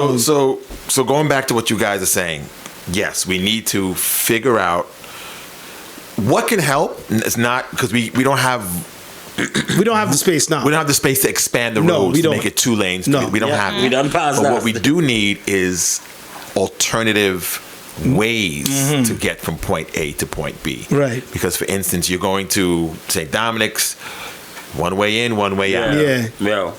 So going back to what you guys are saying, yes, we need to figure out what can help. It's not because we don't have We don't have the space now. we don't have the space to expand the No, roads we to don't. make it 2 lanes. No. We don't Yeah, have we it. done passed But that. what we do need is alternative ways to get from point A to point B. Right. Because for instance, you're going to St. Dominic's, one way in, one way out. Yeah.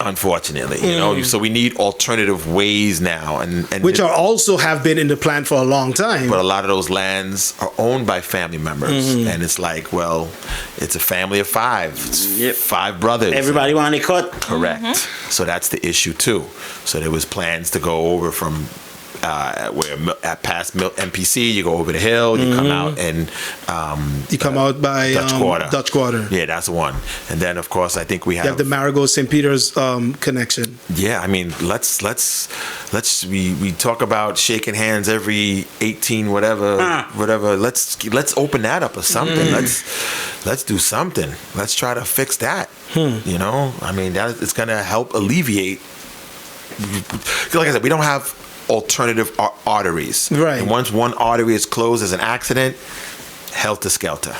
Unfortunately, you know, so we need alternative ways now, and Which are also have been in the plan for a long time. but a lot of those lands are owned by family members, and it's like, well, it's a family of 5. It's Yep. 5 brothers. Everybody want a cut. Correct. So that's the issue too. So there was plans to go over from past MPC, you go over the hill, you come out and you come out by Dutch Quarter. Dutch Quarter. Yeah, that's one. And then of course I think we You have the Marigold St. Peter's connection. yeah, I mean, let's we talk about shaking hands every 18 whatever. Let's open that up or something. Let's do something. Let's try to fix that. You know, I mean, that it's gonna help alleviate. Like I said, we don't have alternative arteries. Right. And once one artery is closed as an accident, helter skelter.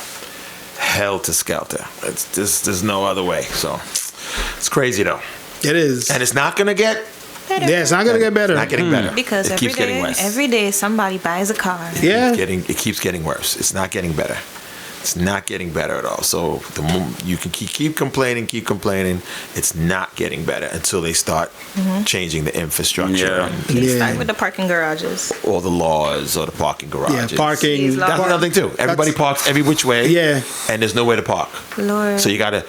It's just there's no other way. So it's crazy though. It is. And it's not gonna get Yeah, it's not going to get better. It's not getting better. Because it keeps getting worse. every day somebody buys a car. Yeah. It keeps getting worse. It's not getting better. It's not getting better at all. So the you can keep complaining. It's not getting better until they start changing the infrastructure Yeah. and They Yeah. start with the parking garages. all the laws or the parking Yeah, garages. parking. These laws. That's another thing too. Everybody parks every which way. Yeah. And there's nowhere to park. Lord. So you got to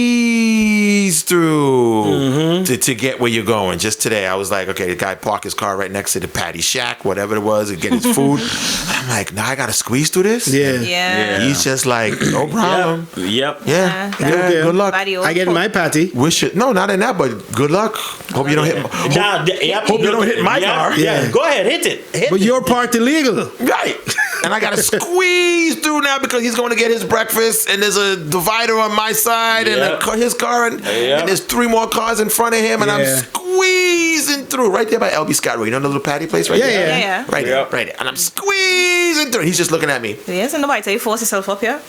squeeze through to get where you're going. Just today, I was like, okay, the guy parked his car right next to the Patty Shack, whatever it was, and get his food. I'm like, now I got to squeeze through this? Yeah. Yeah. He's just like, no problem. Yep. Yeah. Yeah. Yeah. Okay. Good luck. Body I get my patty. Wish it. No, not in that, but good luck. Hope you don't hit. Hope you don't hit my car. Yeah. Go ahead, hit it. But you're parked illegal. Right. And I got to squeeze through now because he's going to get his breakfast, and there's a divider on my side and his car, and there's 3 more cars in front of him, and I'm Yeah. squeezing through right there by LB Scott Road. You know the little patty place right Yeah, there? yeah. Yeah. Right there, right there. And I'm squeezing through. He's just looking at me. Yes, and nobody tell you force yourself up here.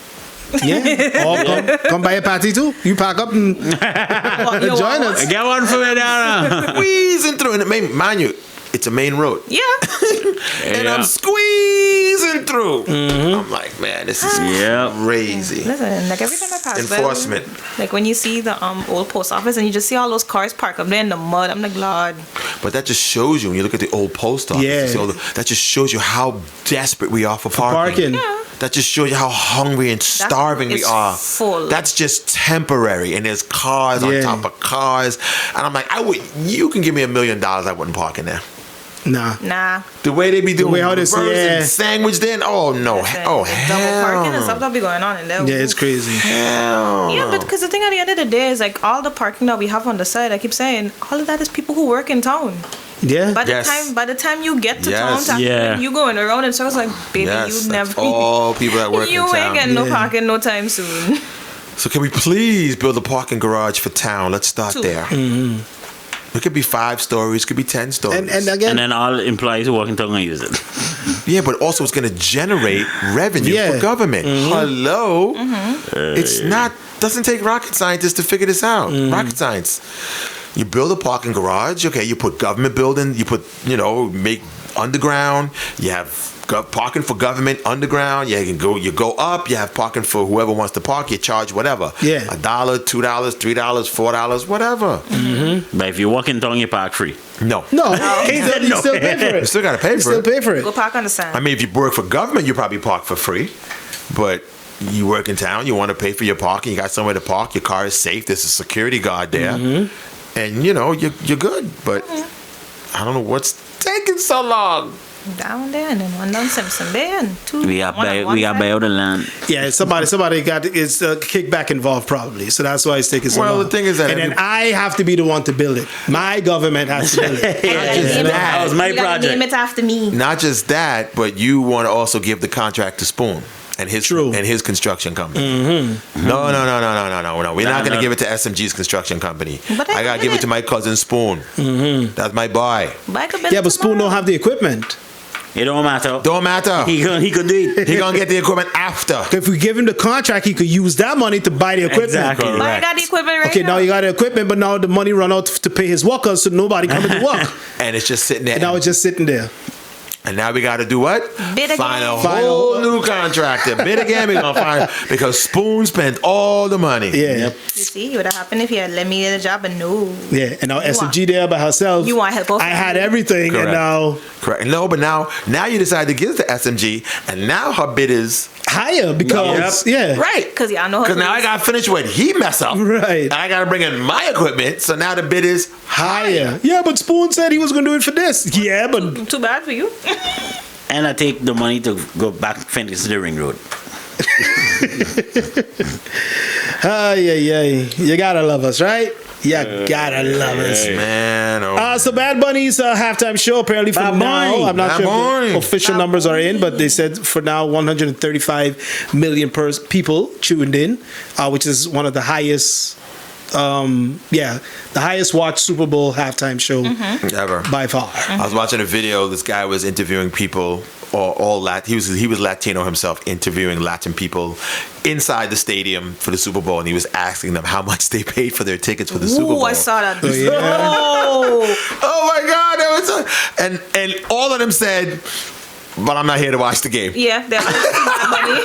Yeah. Or come buy a patty too. You pack up and join us. Get one for me down. Squeezing through. And it may, mind you, it's a main road. Yeah. And Yeah. I'm squeezing through. I'm like, man, this is crazy. Listen, like every time I pass by, Enforcement. like when you see the old post office and you just see all those cars parked up there in the mud, I'm like, Lord. But that just shows you, when you look at the old post office, Yeah. you see that just shows you how desperate we are for parking. That just shows you how hungry and starving we it's are. full. That's just temporary, and there's cars on top of cars. And I'm like, you can give me $1 million, I wouldn't park in there. Nah. The way they be doing how reverse and sandwiched in, oh no, Listen, oh the hell, double parking and stuff that be going on in there. Yeah, it's crazy. hell. Yeah, but because the thing at the end of the day is like all the parking that we have on the side, I keep saying, all of that is people who work in town. Yeah. By the Yes. time you get to Yes. town, Yeah. you going around and so it's like, baby, Yes, you that's never. all people that work in You town. ain't getting no Yeah. parking no time soon. So can we please build a parking garage for town? Let's start 2. there. It could be 5 stories, could be 10 stories. And again, And then all employees who work in town gonna use it. yeah, but also it's going to generate revenue Yeah. for government. Hello, it's not. Doesn't take rocket scientists to figure this out. Rocket science. You build a parking garage. Okay, you put government building. You put make underground. You have parking for government underground. You go up. You have parking for whoever wants to park. You charge whatever. Yeah. $1, $2, $3, $4, whatever. But if you walk in town, you park free. No. no, you still pay for You it. still got to pay You for still it. pay for it. Go park on the sand. I mean, if you work for government, you probably park for free. But you work in town, you want to pay for your parking. You got somewhere to park. Your car is safe. There's a security guard there, and you're good. But I don't know what's taking so long. Down there and then one down Simpson Bay and 2. We got one on buy one side. out the land. Yeah, somebody got is kickback involved probably, so that's why it's taking so Well, long. the thing is that and then I have to be the one to build it. My government has to build it. Yeah, That was my you gotta project. name it after me. Not just that, but you want to also give the contract to Spoon and his True. and his construction company. No. We're not going to give it to SMG's construction company. But I I got to get give it it. to my cousin Spoon. That's my boy. But I could build Yeah, it but Spoon tomorrow. don't have the equipment. It don't matter. Don't matter. He could do it. He gonna get the equipment after. If we give him the contract, he could use that money to buy the equipment. Exactly. But I got the equipment right Okay, now you got the equipment, but now the money run out to pay his workers, so nobody coming to work. And it's just sitting there. And now it's just sitting there. And now we got to do what? Bid again. Find a Find whole new contractor. Bid again. We're gonna find because Spoon spent all the money. Yeah, You see, it would have happened if you had let me in the job, but no. yeah. And now You want- SMG there by herself. You want help both I of had you. everything, Correct. and now Correct. No, but now you decide to give it to SMG, and now her bid is higher because yeah, right. Because y'all know how Because to now I use- got to finish what he mess up. Right. And I got to bring in my equipment, so now the bid is higher. Yeah, but Spoon said he was going to do it for this. Yeah, but Too bad for you. And I take the money to go back finish the ring road. yeah. You gotta love us, right? You gotta love us. Man. Oh, So Bad Bunny's halftime show apparently for Bad now. Bunny. I'm not Bad sure if Bunny. the official numbers are in, but they said for now 135 million people tuned in, which is one of the highest. The highest watched Super Bowl halftime show ever. by far. I was watching a video. This guy was interviewing people, he was Latino himself, interviewing Latin people inside the stadium for the Super Bowl, and he was asking them how much they paid for their tickets for the Super Bowl. Ooh, I saw that. yeah. Oh, Oh my God! That was and all of them said, "But I'm not here to watch the game. yeah, that was money.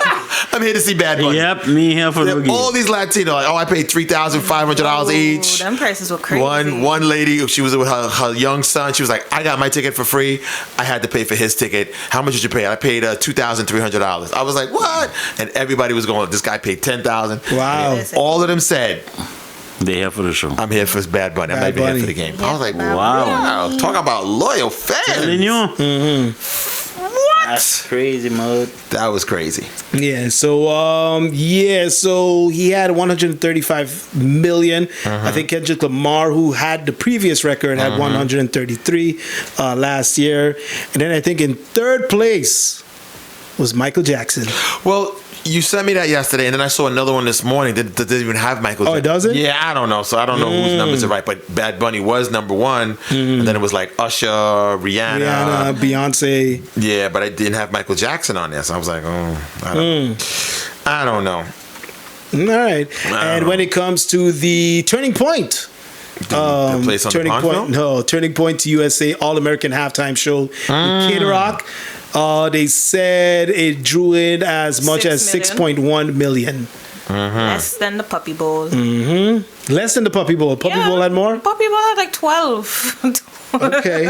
I'm here to see Bad Bunny." Yep, me here for the game. All these Latinos, like, I paid $3,500 each. Them prices were crazy. One lady, she was with her young son. She was like, "I got my ticket for free. I had to pay for his ticket. How much did you pay?" I paid $2,300. I was like, "What?" And everybody was going, "This guy paid $10,000." Wow. Yes. All of them said, They here for the show. "I'm here for Bad Bunny. I'm Bad not even here Bunny. for the game." I was like, Wow. "Wow, talk about loyal Telling fans." you. What? That's crazy, mode. That was crazy. Yeah, so he had 135 million. I think Kendrick Lamar, who had the previous record, had 133 last year. And then I think in third place was Michael Jackson. Well, you sent me that yesterday, and then I saw another one this morning that doesn't even have Michael Oh, it doesn't? Yeah, I don't know. So I don't know whose numbers are right. But Bad Bunny was number one, and then it was like Usher, Rihanna, Beyonce. Yeah, but I didn't have Michael Jackson on there, so I was like, I don't know. All right. And when it comes to the Turning Point, The place on Turning the Point, no, Turning Point to USA All American Halftime Show with Kid Rock. They said it drew in as much 6 as million. 6.1 million. Less than the Puppy Bowl. Less than the Puppy Bowl. Puppy Bowl had more? Puppy Bowl had like 12. Okay.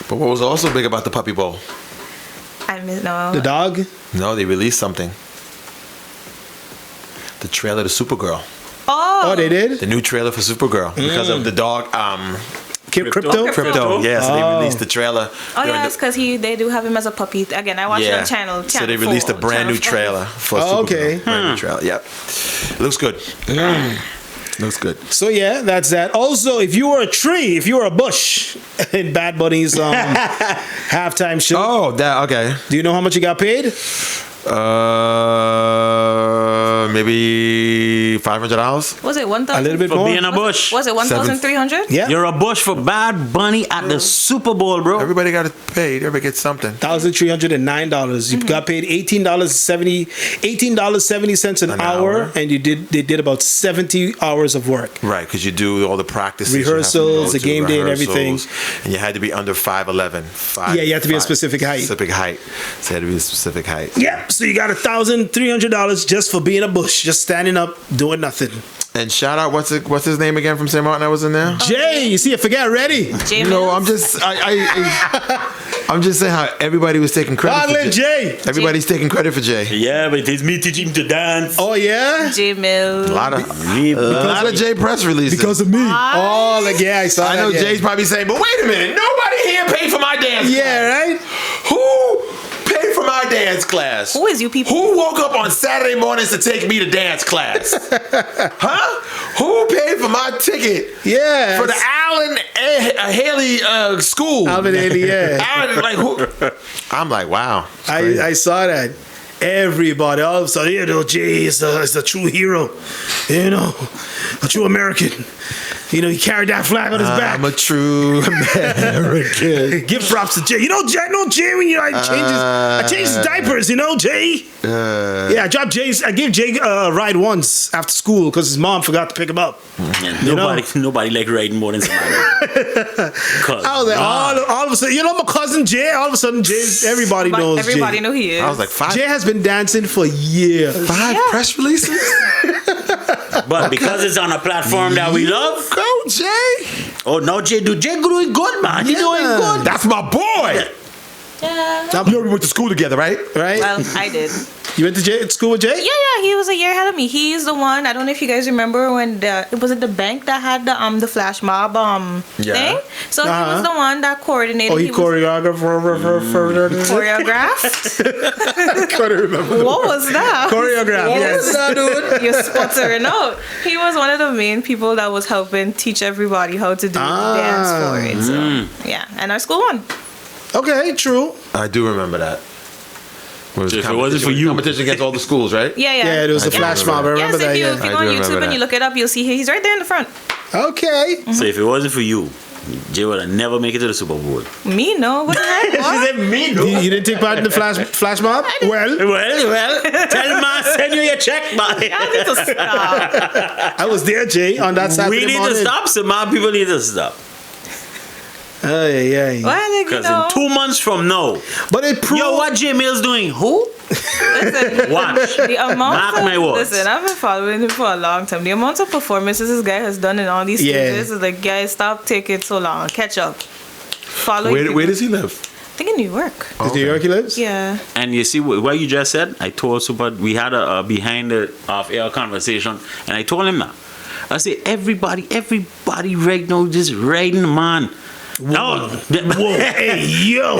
But what was also big about the Puppy Bowl? I miss no. The dog? No, they released something. The trailer to Supergirl. Oh, they did? The new trailer for Supergirl because of the dog. Crypto? Yeah, so they released the trailer. Oh yeah, it's because they do have him as a puppy. Again, I watched it on channel. So they released a brand new trailer for Supergirl. Okay. Brand new trailer. Yep. Looks good. Looks good. So yeah, that's that. Also, if you were a tree, if you were a bush in Bad Bunny's halftime show, Oh, okay. do you know how much you got paid? Maybe $500. Was it 1,000? A little bit For more. being a bush. Was it 1,300? Yeah. You're a bush for Bad Bunny at the Super Bowl, bro. Everybody got paid. Everybody gets something. $1,309. You got paid $18.70 an hour, and they did about 70 hours of work. Right, because you do all the practices, Rehearsals, the game day, and everything. And you had to be under 5'11". Yeah, you have to be a specific height. Specific height. So you had to be a specific height. Yeah, so you got $1,300 just for being a bush, just standing up, doing nothing. And shout out, what's his name again from St. Maarten that was in there? Jay, you see, I forgot already. Jay No, Mills? I'm just I'm just saying how everybody was taking credit for Jay. Jay. Everybody's taking credit for Jay. Yeah, but it's me teaching him to dance. Oh, yeah? Jay Mills. A lot of Jay press releases. Because of me. Oh, like, yeah, I saw I that. know yeah. Jay's probably saying, but wait a minute, nobody here paid for my dance class. Yeah, right? Who paid for my dance class? Who is you people? Who woke up on Saturday mornings to take me to dance class? Huh? Who paid for my ticket? Yeah. For the Allen Haley school. Alvin Haley, yeah. Allen, like who? I'm like, wow. It's crazy. I saw that. Everybody, all of a sudden, you know, Jay is the true hero. You know, a true American. You know, he carried that flag on his back. I'm a true American. Give props to Jay. You know, Jay, when I changed his diapers, you know, Jay. Yeah, I gave Jay a ride once after school because his mom forgot to pick him up. Yeah, nobody like riding more than somebody. I was like, all of a sudden, you know, my cousin Jay, all of a sudden, everybody knows Everybody Jay. know he is. I was like, Jay has been dancing for years. five press releases? But because it's on a platform that we love. Go, Jay. Oh, no, Jay doing good, man. He doing good. That's my boy. Yeah. You know we went to school together, right? Right? Well, I did. You went to school with Jay? Yeah, he was a year ahead of me. He's the one. I don't know if you guys remember when it was the bank that had the flash mob thing. So he was the one that coordinated. Oh, he choreographed. Choreographed. Couldn't remember. What was that? Choreographed. Yes. You're sputtering out. He was one of the main people that was helping teach everybody how to do dance for it. So, yeah, and our school won. Okay, true. I do remember that. If it wasn't for you. Competition against all the schools, right? Yeah. Yeah, it was a flash mob. I remember Yes, that. if you Yeah. go I on do remember YouTube and that. you look it up, you'll see he's right there in the front. Okay. So if it wasn't for you, Jay would have never make it to the Super Bowl. Me, no. What the heck? What? me, You didn't take part in the flash mob? Well, Well, tell him I send you your check, man. Y'all need to stop. I was there, Jay, on that Saturday We need morning. to stop. Some more people need to stop. Yeah. Well, you Because know. in 2 months from now, But it proved. yo, what Jay Mills doing? Who? Listen, Watch. the amount Mark of, my words. Listen, I've been following him for a long time. The amount of performances this guy has done in all these stages is like, guys, stop taking so long. Catch up. Follow. Where does he live? I think in New York. Is New York he lives? Yeah. And you see what you just said? I told Suppa, we had a behind the off-air conversation, and I told him that. I said, everybody right now just riding the man. No. Whoa. Hey, yo.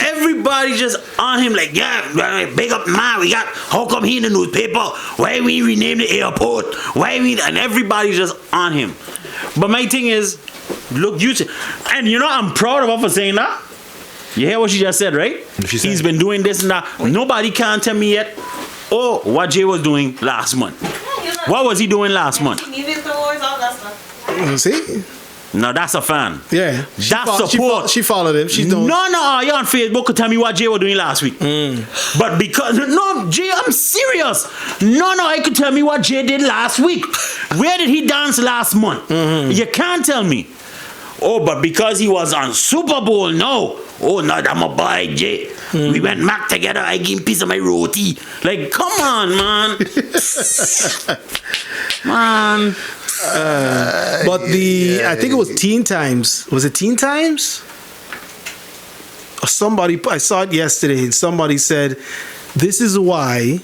Everybody just on him like, yeah, big up man. We got, how come he in the newspaper? Why we rename the airport? And everybody just on him. But my thing is, look, and you know, I'm proud of her for saying that. You hear what she just said, right? She said? He's been doing this and that. Nobody can tell me yet, what Jay was doing last month. What was he doing last month? See? No, that's a fan. Yeah. That's support. She followed him. She's doing. No, you on Facebook could tell me what Jay was doing last week. But because, no, Jay, I'm serious. No, I could tell me what Jay did last week. Where did he dance last month? You can't tell me. Oh, but because he was on Super Bowl, no. Oh, no, I'm a boy, Jay. We went back together. I gave him a piece of my roti. Like, come on, man. Man. But I think it was Teen Times. Was it Teen Times? Or somebody, I saw it yesterday, and somebody said, this is why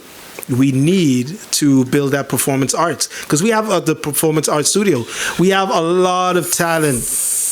we need to build that performance arts. Because we have the performance arts studio. We have a lot of talent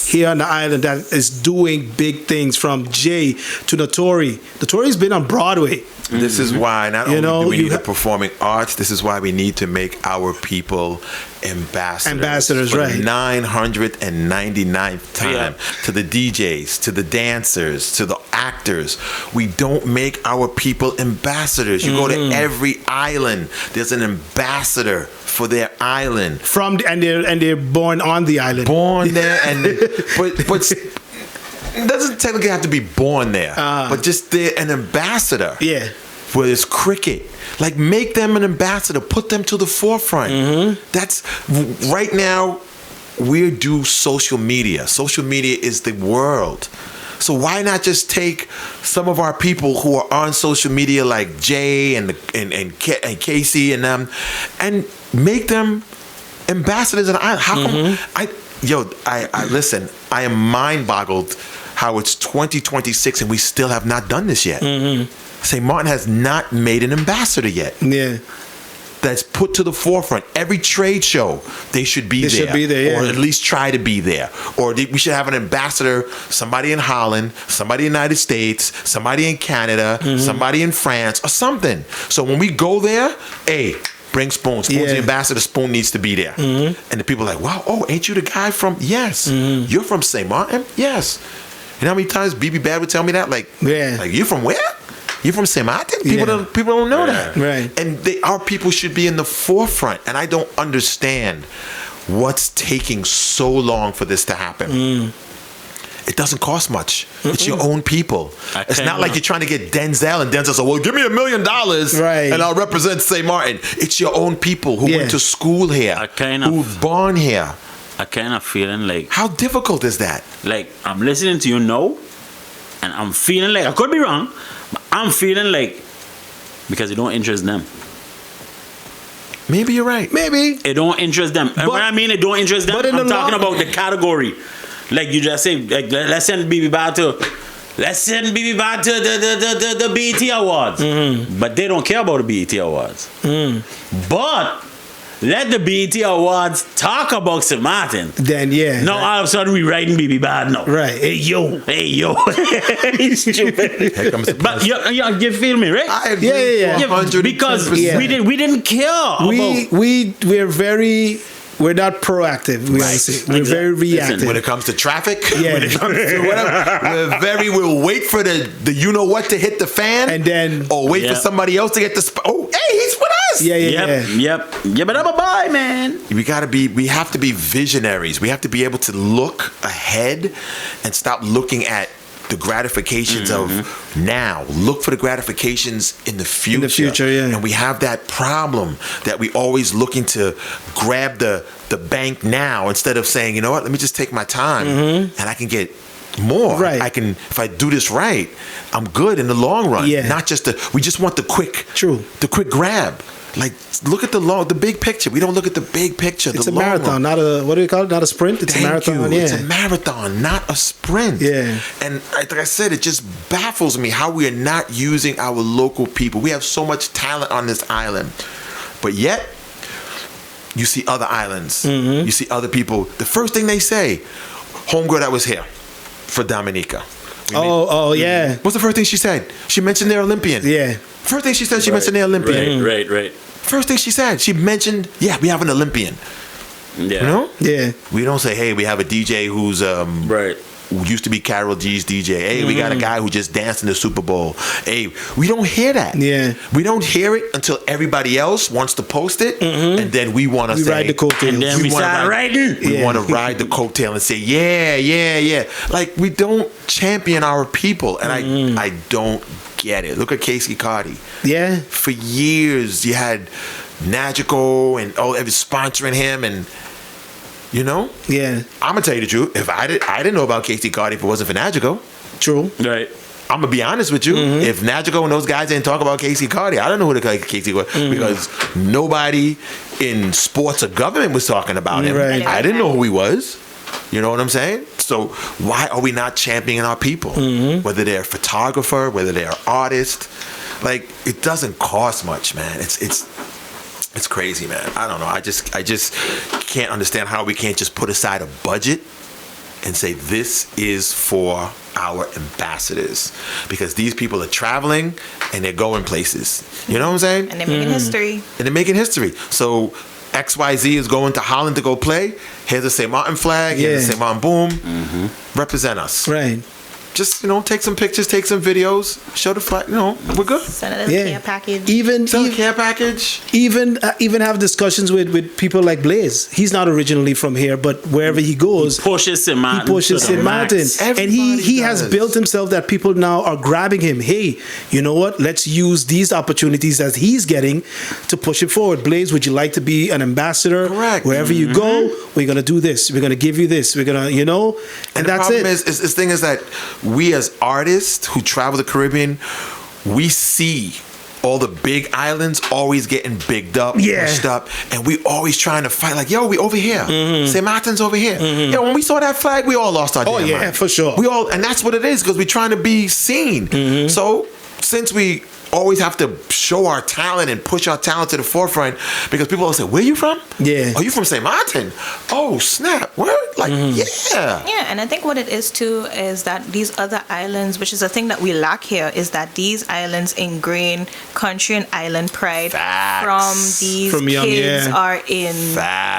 here on the island that is doing big things, from Jay to Notori. Notori's been on Broadway. This is why not only do we you need the performing arts, this is why we need to make our people ambassadors. Ambassadors, for right. the 999th time. To the DJs, to the dancers, to the actors. We don't make our people ambassadors. You go to every island, there's an ambassador for their island. And they're born on the island. Born there, but it doesn't technically have to be born there, but just they're an ambassador. Yeah. Whether it's cricket, like, make them an ambassador, put them to the forefront. That's right now. We do social media. Social media is the world. So why not just take some of our people who are on social media, like Jay and Casey and them, and make them ambassadors of the island? How come? I listen. I am mind boggled how it's 2026 and we still have not done this yet. St. Maarten has not made an ambassador yet. Yeah. That's put to the forefront. Every trade show, they should be there. Yeah. Or at least try to be there. Or we should have an ambassador, somebody in Holland, somebody in the United States, somebody in Canada, somebody in France, or something. So when we go there, hey, bring Spoon. Spoon's the ambassador. Spoon needs to be there. And the people are like, wow, ain't you the guy from? Yes. You're from St. Maarten? Yes. You know how many times BB Bad would tell me that? Like, you from where? You from St. Maarten? People don't know that. Right. And our people should be in the forefront. And I don't understand what's taking so long for this to happen. It doesn't cost much. It's your own people. It's not like you're trying to get Denzel, and Denzel said, well, give me $1 million and I'll represent St. Maarten. It's your own people who went to school here, who were born here. I kind of feeling like... How difficult is that? Like, I'm listening to you now, and I'm feeling like, I could be wrong, but I'm feeling like, because it don't interest them. Maybe you're right. Maybe. It don't interest them. And when I mean it don't interest them, I'm talking about the category. Like you just say, like, let's send BB Bad to the BET Awards. But they don't care about the BET Awards. But let the BET Awards talk about St. Maarten. Then now all of a sudden we writing BB Bad now. Right. Hey yo. He's stupid. Here comes the But you feel me, right? I agree. Yeah. Because we didn't care. We're not proactive. We're very reactive. When it comes to traffic, when it comes to whatever, we'll wait for the you know what to hit the fan, and then wait for somebody else to get the hey, he's with us. Yep. But I'm a buy, man. We have to be visionaries. We have to be able to look ahead and stop looking at the gratifications of now. Look for the gratifications in the future. And we have that problem that we always looking to grab the bank now instead of saying, you know what, let me just take my time and I can get more. Right. I can, if I do this right, I'm good in the long run. Not just we just want the quick grab. Like, look at the big picture. We don't look at the big picture. It's a marathon, not a, what do you call it? Not a sprint. It's a marathon. It's a marathon, not a sprint. Yeah. And like I said, it just baffles me how we are not using our local people. We have so much talent on this island, but yet you see other islands. You see other people. The first thing they say, homegirl that was here for Dominica. Yeah. What's the first thing she said? She mentioned their Olympian. Yeah. First thing she said, she mentioned the Olympian. Right. First thing she said, she mentioned, we have an Olympian. Yeah. You know? Yeah. We don't say, hey, we have a DJ who's who used to be Karol G's DJ. Hey, we got a guy who just danced in the Super Bowl. Hey, we don't hear that. Yeah. We don't hear it until everybody else wants to post it, and then we want to say, ride the coattails. And then we start writing. We want to ride the coattail and say, yeah. Like, we don't champion our people, and I don't get it. Look at Casey Cardi. Yeah. For years, you had Nagico and every sponsoring him, and you know. Yeah. I'm gonna tell you the truth. If I didn't know about Casey Cardi if it wasn't for Nagico. True. Right. I'm gonna be honest with you. If Najico and those guys didn't talk about Casey Carty, I don't know who the guy Casey was because nobody in sports or government was talking about him. Right. I didn't know who he was. You know what I'm saying? So why are we not championing our people? Whether they're a photographer, whether they're an artist, like it doesn't cost much, man. It's crazy, man. I don't know. I just can't understand how we can't just put aside a budget and say this is for our ambassadors, because these people are traveling and they're going places. You know what I'm saying? And they're making history. And they're making history. So XYZ is going to Holland to go play. Here's the St.Maarten flag. Here's the St.Maarten boom. Represent us. Right. Just, take some pictures, take some videos, show the flag. We're good. Send it in a care package. Send a care package. Even have discussions with people like Blaze. He's not originally from here, but wherever he goes, He pushes St.Maarten. And he has does. built himself that people now are grabbing him. Hey, you know what? Let's use these opportunities that he's getting to push it forward. Blaze, would you like to be an ambassador? Correct. Wherever you go, we're gonna do this. We're gonna give you this. We're gonna, and And that's the problem it. is the thing is that we as artists who travel the Caribbean, we see all the big islands always getting bigged up, pushed up, and we always trying to fight like, yo, we over here. St. Martin's over here. Yo, when we saw that flag, we all lost our damn mind. For sure. And that's what it is, because we're trying to be seen. So since we always have to show our talent and push our talent to the forefront, because people will say, where you from? Yeah. Are you from St. Martin? Oh, snap. Where? Like, Yeah, and I think what it is too is that these other islands, which is a thing that we lack here, is that these islands ingrain country and island pride from these young, kids are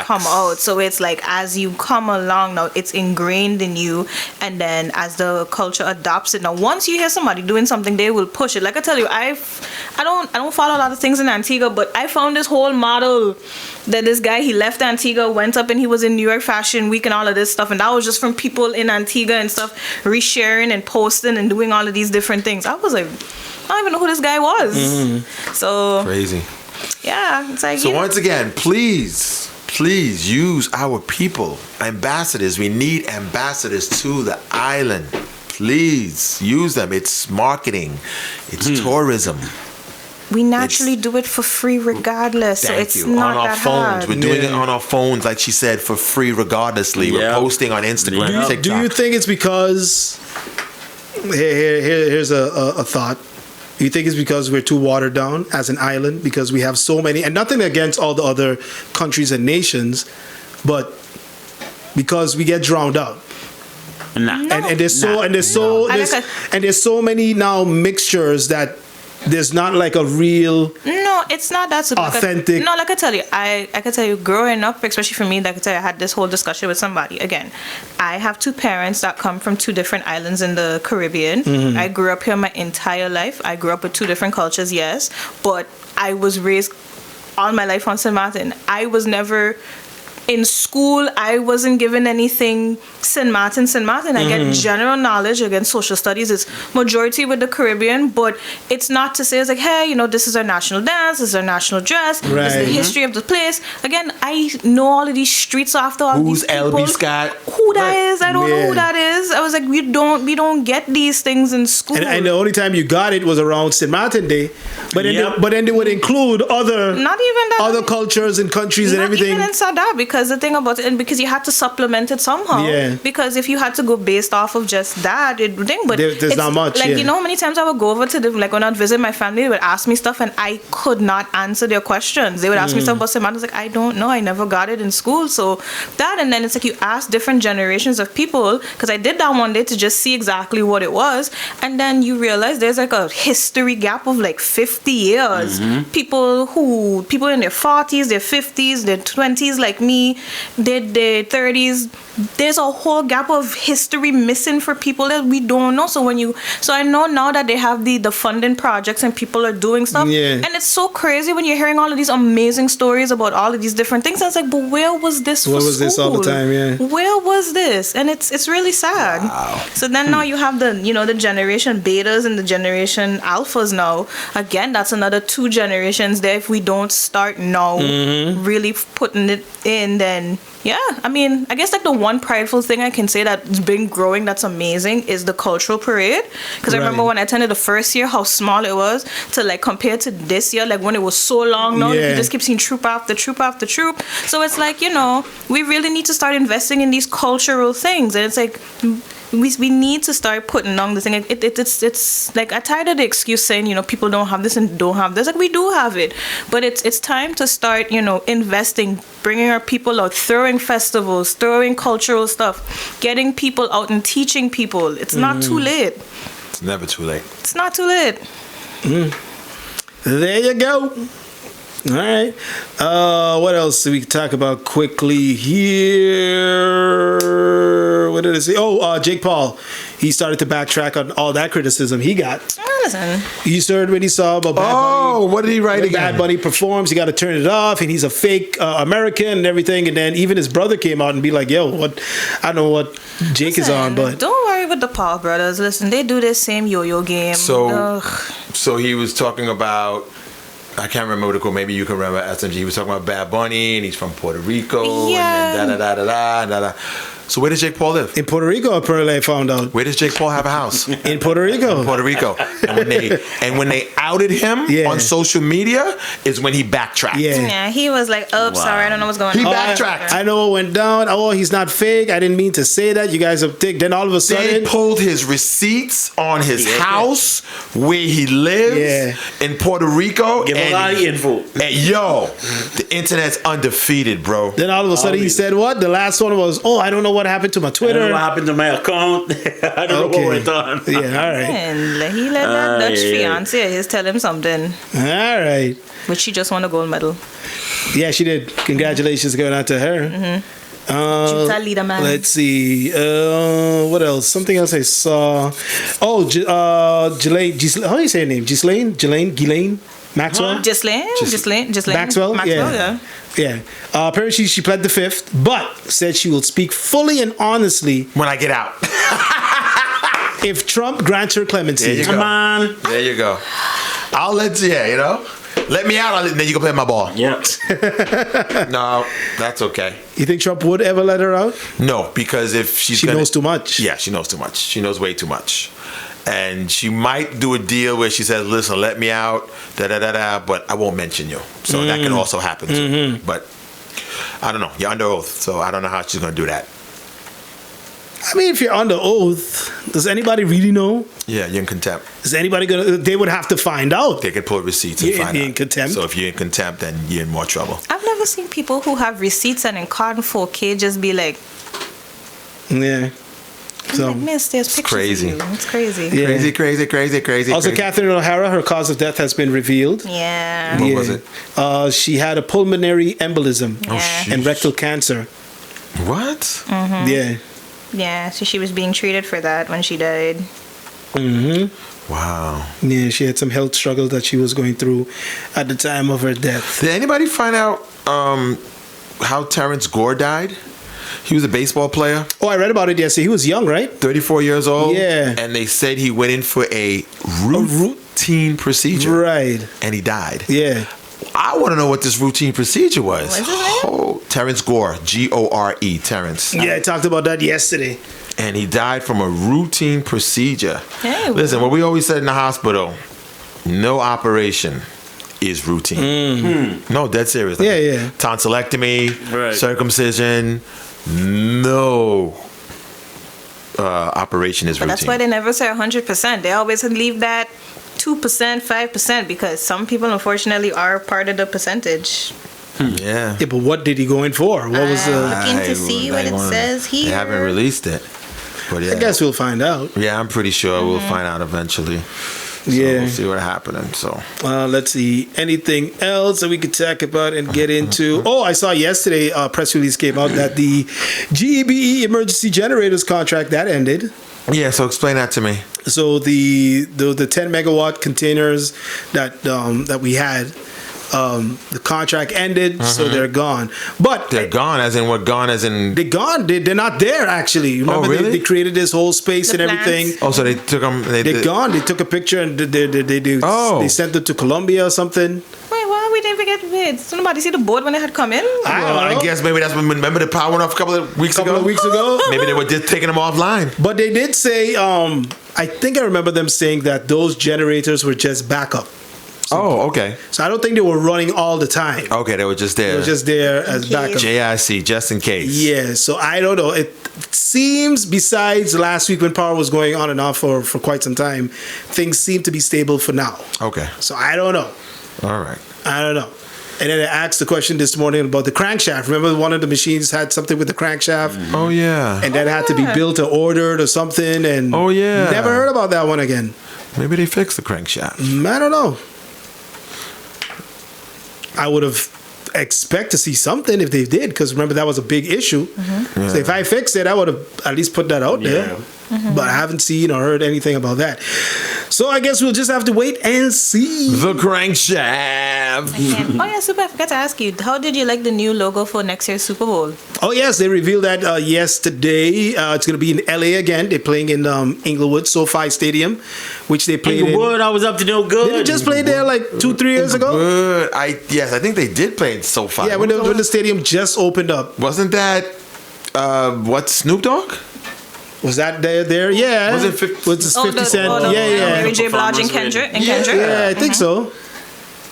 come out. So it's like as you come along now, it's ingrained in you, and then as the culture adopts it. Now, once you hear somebody doing something, they will push it. Like I tell you, I don't follow a lot of things in Antigua, but I found this whole model that this guy, he left Antigua, went up, and he was in New York Fashion Week and all of this stuff, and that was just from people in Antigua and stuff resharing and posting and doing all of these different things. I was like, I don't even know who this guy was. So crazy. Yeah, it's like, so once again, please use our people, ambassadors. We need ambassadors to the island. Please use them. It's marketing. It's tourism. we naturally do it for free regardless. So it's not on our that phones. hard. We're doing it on our phones, like she said, for free regardlessly. We're posting on Instagram, TikTok. Do you think it's because here's a thought. You think it's because we're too watered down as an island, because we have so many, and nothing against all the other countries and nations, but because we get drowned out. And there's so many now mixtures that there's not like a real it's not that authentic. Like I tell you, I can tell you, growing up, especially for me, like I tell you, I had this whole discussion with somebody. Again, I have two parents that come from two different islands in the Caribbean. I grew up here my entire life. I grew up with two different cultures, yes, but I was raised all my life on St.Maarten. I was never in school. I wasn't given anything St.Maarten. I get general knowledge. Again, social studies is majority with the Caribbean, but it's not to say it's like, hey, this is our national dance, this is our national dress, this is the history of the place. Again, I know all of these streets after all Who's these people. LB Scott? Who that is? I don't know who that is. I was like, we don't get these things in school. And the only time you got it was around St.Maarten Day, but then they would include other not even that, other cultures and countries and everything. Not even inside that, because the thing about it, and because you had to supplement it somehow. Yeah. Because if you had to go based off of just that, there's not much. Like, you know how many times I would go over to like when I'd visit my family, they would ask me stuff and I could not answer their questions. They would ask me stuff about St. Maarten. I was like, I don't know. I never got it in school. So that, and then it's like you ask different generations of people, because I did that one day to just see exactly what it was, and then you realize there's like a history gap of like 50 years. People in their 40s, their 50s, their 20s, like me, their 30s. There's a whole gap of history missing for people that we don't know. So I know now that they have the funding projects and people are doing stuff. And it's so crazy when you're hearing all of these amazing stories about all of these different things. I was like, but where was this? Where was this all the time? Yeah. Where was this? And it's really sad. Wow. So then now you have the generation betas and the generation alphas now. Again, that's another 2 generations there if we don't start now really putting it in And then, yeah, I mean, I guess like the one prideful thing I can say that's been growing that's amazing is the cultural parade. Because I remember when I attended the first year, how small it was to like compare to this year, like when it was so long now, you just keep seeing troop after troop after troop. So it's like, you know, we really need to start investing in these cultural things. And it's like, we need to start putting on this thing. It's like, I'm tired of the excuse saying, you know, people don't have this and don't have this. Like, we do have it, but it's time to start, you know, investing, bringing our people out, throwing festivals, throwing cultural stuff, getting people out and teaching people. It's not too late. It's never too late. It's not too late. There you go. All right. What else do we talk about quickly here? What did I say? Oh, Jake Paul. He started to backtrack on all that criticism he got. Listen. You heard when he saw about Bad Bunny. Oh, what did he write When again? Bad Bunny performs, you got to turn it off, and he's a fake American and everything. And then even his brother came out and be like, "Yo, what? I don't know what Jake is on, but don't worry with the Paul brothers. Listen, they do this same yo-yo game. So he was talking about, I can't remember what it called. Maybe you can remember SMG. He was talking about Bad Bunny, and he's from Puerto Rico. Yeah. And then da. So where does Jake Paul live? in Puerto Rico, apparently I found out. Where does Jake Paul have a house? In Puerto Rico. Puerto Rico. And when they outed him on social media is when he backtracked. Yeah, he was like, "Oh, sorry, I don't know what's going He on." backtracked. I know what went down. Oh, he's not fake. I didn't mean to say that. You guys are thick. Then all of a They sudden, pulled his receipts on his house, where he lives in Puerto Rico. Give a lot of info. And yo, the internet's undefeated, bro. then all of a sudden he said what? The last one was, "Oh, I don't know what happened to my I Twitter." don't know what happened to my account. I don't know what went on. Yeah, all right. And he let that Dutch fiance of his tell him something, All right. which she just won a gold medal. Yeah, she did. Congratulations going out to her. Juta leader man. Let's see. What else? Something else I saw. Oh, Ghislaine. How do you say her name? Ghislaine Maxwell? Ghislaine. Maxwell? yeah. Yeah. Apparently she pled the fifth, but said she will speak fully and honestly When I get out. if Trump grants her There clemency. you Come go. on. There you go. I'll let you, you know? Let me out, then you can play my ball. Yeah. No, that's okay. You think Trump would ever let her out? No, because if she's She gonna, knows too much. Yeah, she knows too much. She knows way too much. And she might do a deal where she says, "Listen, let me out, but I won't mention you." So that can also happen too. But I don't know. You're under oath, so I don't know how she's gonna do that. I mean, if you're under oath, does anybody really know? Yeah, you're in contempt. Is anybody gonna? They would have to find out. They could pull receipts and You're find in out. contempt? So if you're in contempt, then you're in more trouble. I've never seen people who have receipts and in card 4K just be like, Yeah. So "Miss, there's pictures crazy. of you." It's crazy. yeah. Crazy. Also, crazy. Catherine O'Hara, her cause of death has been revealed. Yeah. What was it? She had a pulmonary embolism Yeah. and rectal cancer. What? Mm-hmm. Yeah. Yeah, so she was being treated for that when she died. Wow. Yeah, she had some health struggle that she was going through at the time of her death. Did anybody find out how Terrence Gore died? He was a baseball player, Oh, I read about it yesterday. He was young, right? 34 years old. Yeah. And they said he went in for a routine procedure. Right. And he died. Yeah. I want to know what this routine procedure was. What's his name? Oh, Terrence Gore, Gore, Terrence. Yeah, I talked about that yesterday. And he died from a routine procedure. Hey, Listen, what we always said in the hospital, no operation is routine. No, dead serious. Yeah, yeah. Tonsillectomy, Right. circumcision, no operation is But routine. that's why they never say 100%. They always leave that 2%, 5%, because some people, unfortunately, are part of the percentage. Yeah. Yeah, but what did he go in for? What was the? Looking to see what it says They here. haven't released it. But yeah. I guess we'll find out. Yeah, I'm pretty sure we'll find out eventually. So Yeah. we'll see what's happening. So Let's see. Anything else that we could talk about and get into? Oh, I saw yesterday a press release came out that the GEBE emergency generators contract that ended. yeah, so explain that to me. So the 10 megawatt containers that we had, the contract ended, so they're gone. But They're gone, as in what? Gone, as in. they're gone. They're not there actually. Remember, really? they created this whole space The and plants. everything. Oh, so they took them. They're gone. They took a picture and they Oh. they sent it to Colombia or something. Wait, why we didn't get wait. Did nobody see the board when they had come in? I guess maybe that's when. Remember the power went off a couple of weeks ago. Maybe they were just taking them offline. But they did say, I think I remember them saying that those generators were just backup. Oh, okay. So I don't think they were running all the time. Okay, they were just there. They were just there as backup. JIC, just in case. Yeah, so I don't know. It seems, besides last week when power was going on and off for quite some time, things seem to be stable for now. Okay. So I don't know. All right. I don't know. And then I asked the question this morning about the crankshaft. Remember one of the machines had something with the crankshaft? Oh, yeah. And that had to be built or ordered or something. And Oh, yeah. never heard about that one again. Maybe they fixed the crankshaft. I don't know. I would have expect to see something if they did, because remember that was a big issue. Yeah. So if I fixed it, I would have at least put that out there. But I haven't seen or heard anything about that. So I guess we'll just have to wait and see. The crankshaft. Oh yeah, Suppa, I forgot to ask you, how did you like the new logo for next year's Super Bowl? Oh yes, they revealed that yesterday. It's going to be in LA again. They're playing in Inglewood, SoFi Stadium, which they played Inglewood, I was up to no good. Did they just play there like 2-3 years ago? Good. Yes, I think they did play in SoFi. Yeah, when the stadium just opened up. Wasn't that what, Snoop Dogg? Was that there? Yeah. Was it 50? Was it 50 Cent? Mary J. Blige and Performance Kendrick. Yeah, I think so.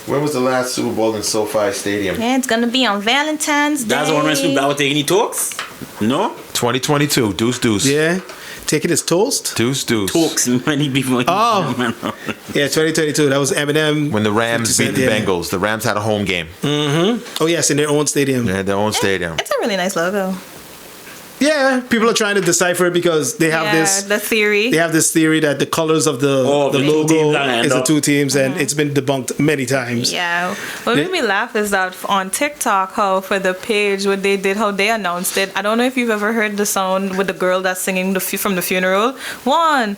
When was the last Super Bowl in SoFi Stadium? Yeah, it's gonna be on Valentine's Day. That's the one where Snoop Dogg was taking any talks? No? 2022. Deuce. Yeah. Take it as toast? Deuce. Talks many people. Oh. Yeah, 2022. That was Eminem. When the Rams 50 beat the Cent, yeah. Bengals. The Rams had a home game. Oh, yes, in their own stadium. They had their own stadium. It's a really nice logo. Yeah, people are trying to decipher it because they have the theory. They have this theory that the colors of the the two logo teams that end is the up. two teams, and it's been debunked many times. Yeah. What made me laugh is that on TikTok, how for the page, what they did, how they announced it. I don't know if you've ever heard the sound with the girl that's singing from the funeral. 1,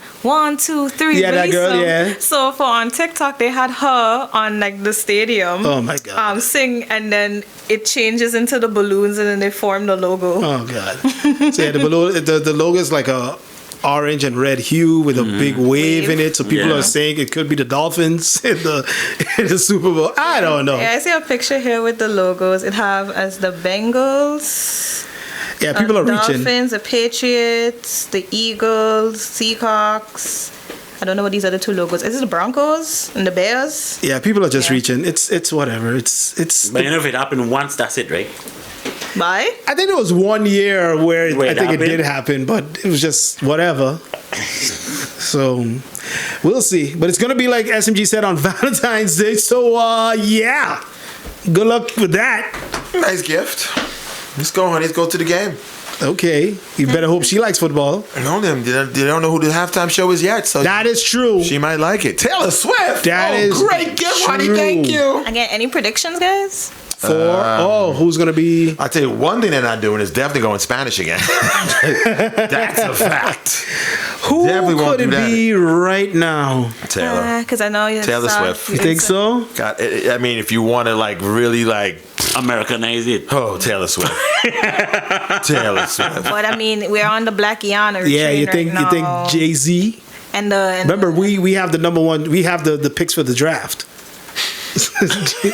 2, 3. Yeah, that girl, yeah. So for on TikTok, they had her on like the stadium. Oh my God. Sing, and then it changes into the balloons, and then they form the logo. Oh God. So yeah, the logo is like a orange and red hue with a big wave in it. So people Yeah. are saying it could be the Dolphins in the Super Bowl. I don't know. Yeah, I see a picture here with the logos. It have as the Bengals. Yeah, people are reaching. Dolphins, the Patriots, the Eagles, Seahawks. I don't know what these other two logos. Is it the Broncos and the Bears? Yeah, people are just Yeah. reaching. It's whatever. It's. But you know, if it happened once, that's it, right? Bye. I think there was one year where Where I it think it did happened? happen, but it was just whatever. So we'll see. But it's gonna be like SMG said on Valentine's Day. So yeah, good luck with that. Nice gift. Let's go, honey. Let's go to the game. Okay, you better hope she likes football. No, they don't know who the halftime show is yet, so That is true. she might like it. Taylor Swift. That is great gift, honey. true. Thank you. Again, any predictions, guys? Who's gonna be? I'll tell you one thing they're not doing is definitely going Spanish again. That's a fact. Who Definitely won't could it do that. be right now? Taylor. Because I know you. Taylor Swift. You think so? God, I mean, if you want to like really like, Americanize it. oh, Taylor Swift. Taylor Swift. But I mean, we're on the Blackiana. Yeah, you think right you think now. Jay-Z? And the Remember, we have the number one. We have the picks for the draft.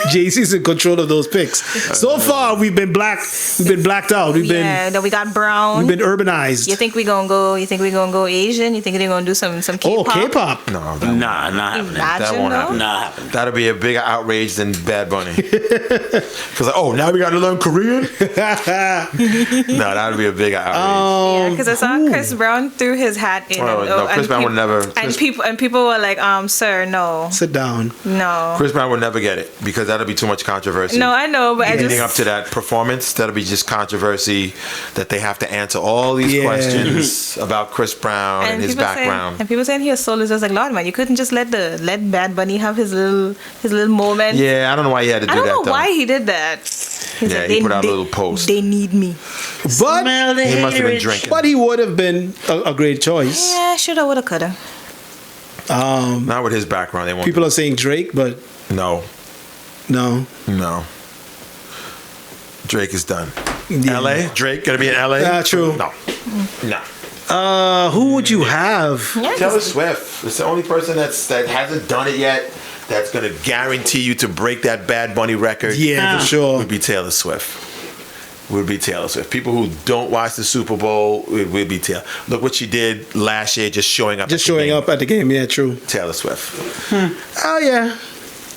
Jay-Z's in control of those picks. So far, we've been blacked out. We've then we got Brown. been urbanized. You think we gonna go? You think we gonna go Asian? You think they're gonna do some K-pop? Oh, K-pop. No, Nah, not happening. that won't happen. Not happening. That'll be a bigger outrage than Bad Bunny. Because now we got to learn Korean. No, that'll be a bigger outrage. Yeah, because I saw Chris Brown threw his hat in. Oh, no, Chris Brown would never. And people were like, sir, no, Sit down. no. Chris Brown would never get it because that'll be too much controversy. No, I know, but I Leading just up to that performance, that'll be just controversy that they have to answer all these Yeah. questions about Chris Brown and his people background. and people saying he was soul is just like, Lord, man, you couldn't just let Bad Bunny have his little moment. Yeah, I don't know why he had to do I don't that know though. why he did that. He's Yeah, he put out a little post. They need me. But He must have been drinking. but he would have been a great choice. Yeah, shoulda, woulda, coulda. Not with his background. They won't. People are saying Drake, but No. no. Drake is done. Yeah. LA? Drake gonna be in LA? Yeah, true. No. Who would you have? Yeah, Taylor Swift. It's the only person that hasn't done it yet. that's going to guarantee you to break that Bad Bunny record. Yeah, for sure. Would be Taylor Swift. People who don't watch the Super Bowl would be Taylor. Look what she did last year, just showing up. Just showing up at the game. Yeah, true. Taylor Swift. Oh yeah.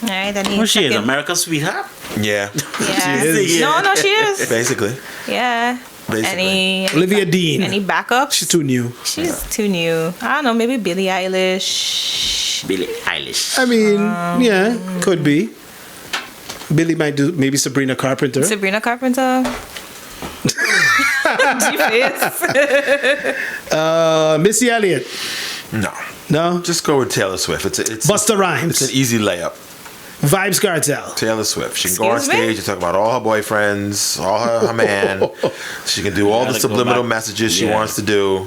All right, then Well, she is America's sweetheart. Yeah. Yeah. She is. No, she is. Basically. Yeah. Basically. Olivia Dean. Any backups? She's too new. She's too new. I don't know. Maybe Billie Eilish. Billie Eilish. I mean, yeah, could be. Billy might do maybe Sabrina Carpenter. Sabrina Carpenter. G-Face. Missy Elliott. No. Just go with Taylor Swift. It's Busta Rhymes. It's an easy layup. Vibes Cartel. Taylor Swift. She can go on Excuse me? stage and talk about all her boyfriends, all her man. She can do all the Gotta go subliminal back. messages she Yeah. wants to do.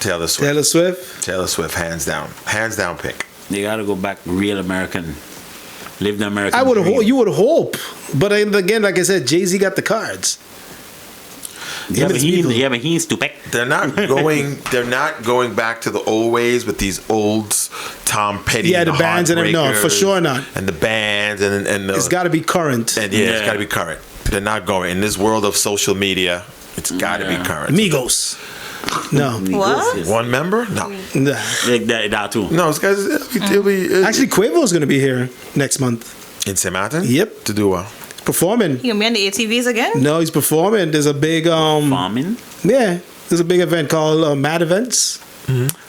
Taylor Swift. Taylor Swift. Taylor Swift, hands down. Hands down pick. You gotta go back real American. Live the American I would dream. you would hope, but again, like I said, Jay-Z got the cards. Yeah, but people. he's stupid. They're not going. They're not going back to the old ways with these old Tom Petty. Yeah, the bands and them, no, for Heartbreakers sure not. And the bands and the, It's got to be current. and yeah, it's Yeah. got to be current. They're not going in this world of social media. It's got to Yeah. be current. Migos. No. What? One member? No, Nah. Like that too. no. It's guys. It'll be Actually, Quavo's going to be here next month. in St.Maarten. Yep. To do what? Performing. You gonna be on the ATVs again? No, he's performing. There's a big Farming. yeah. There's a big event called Mad Events.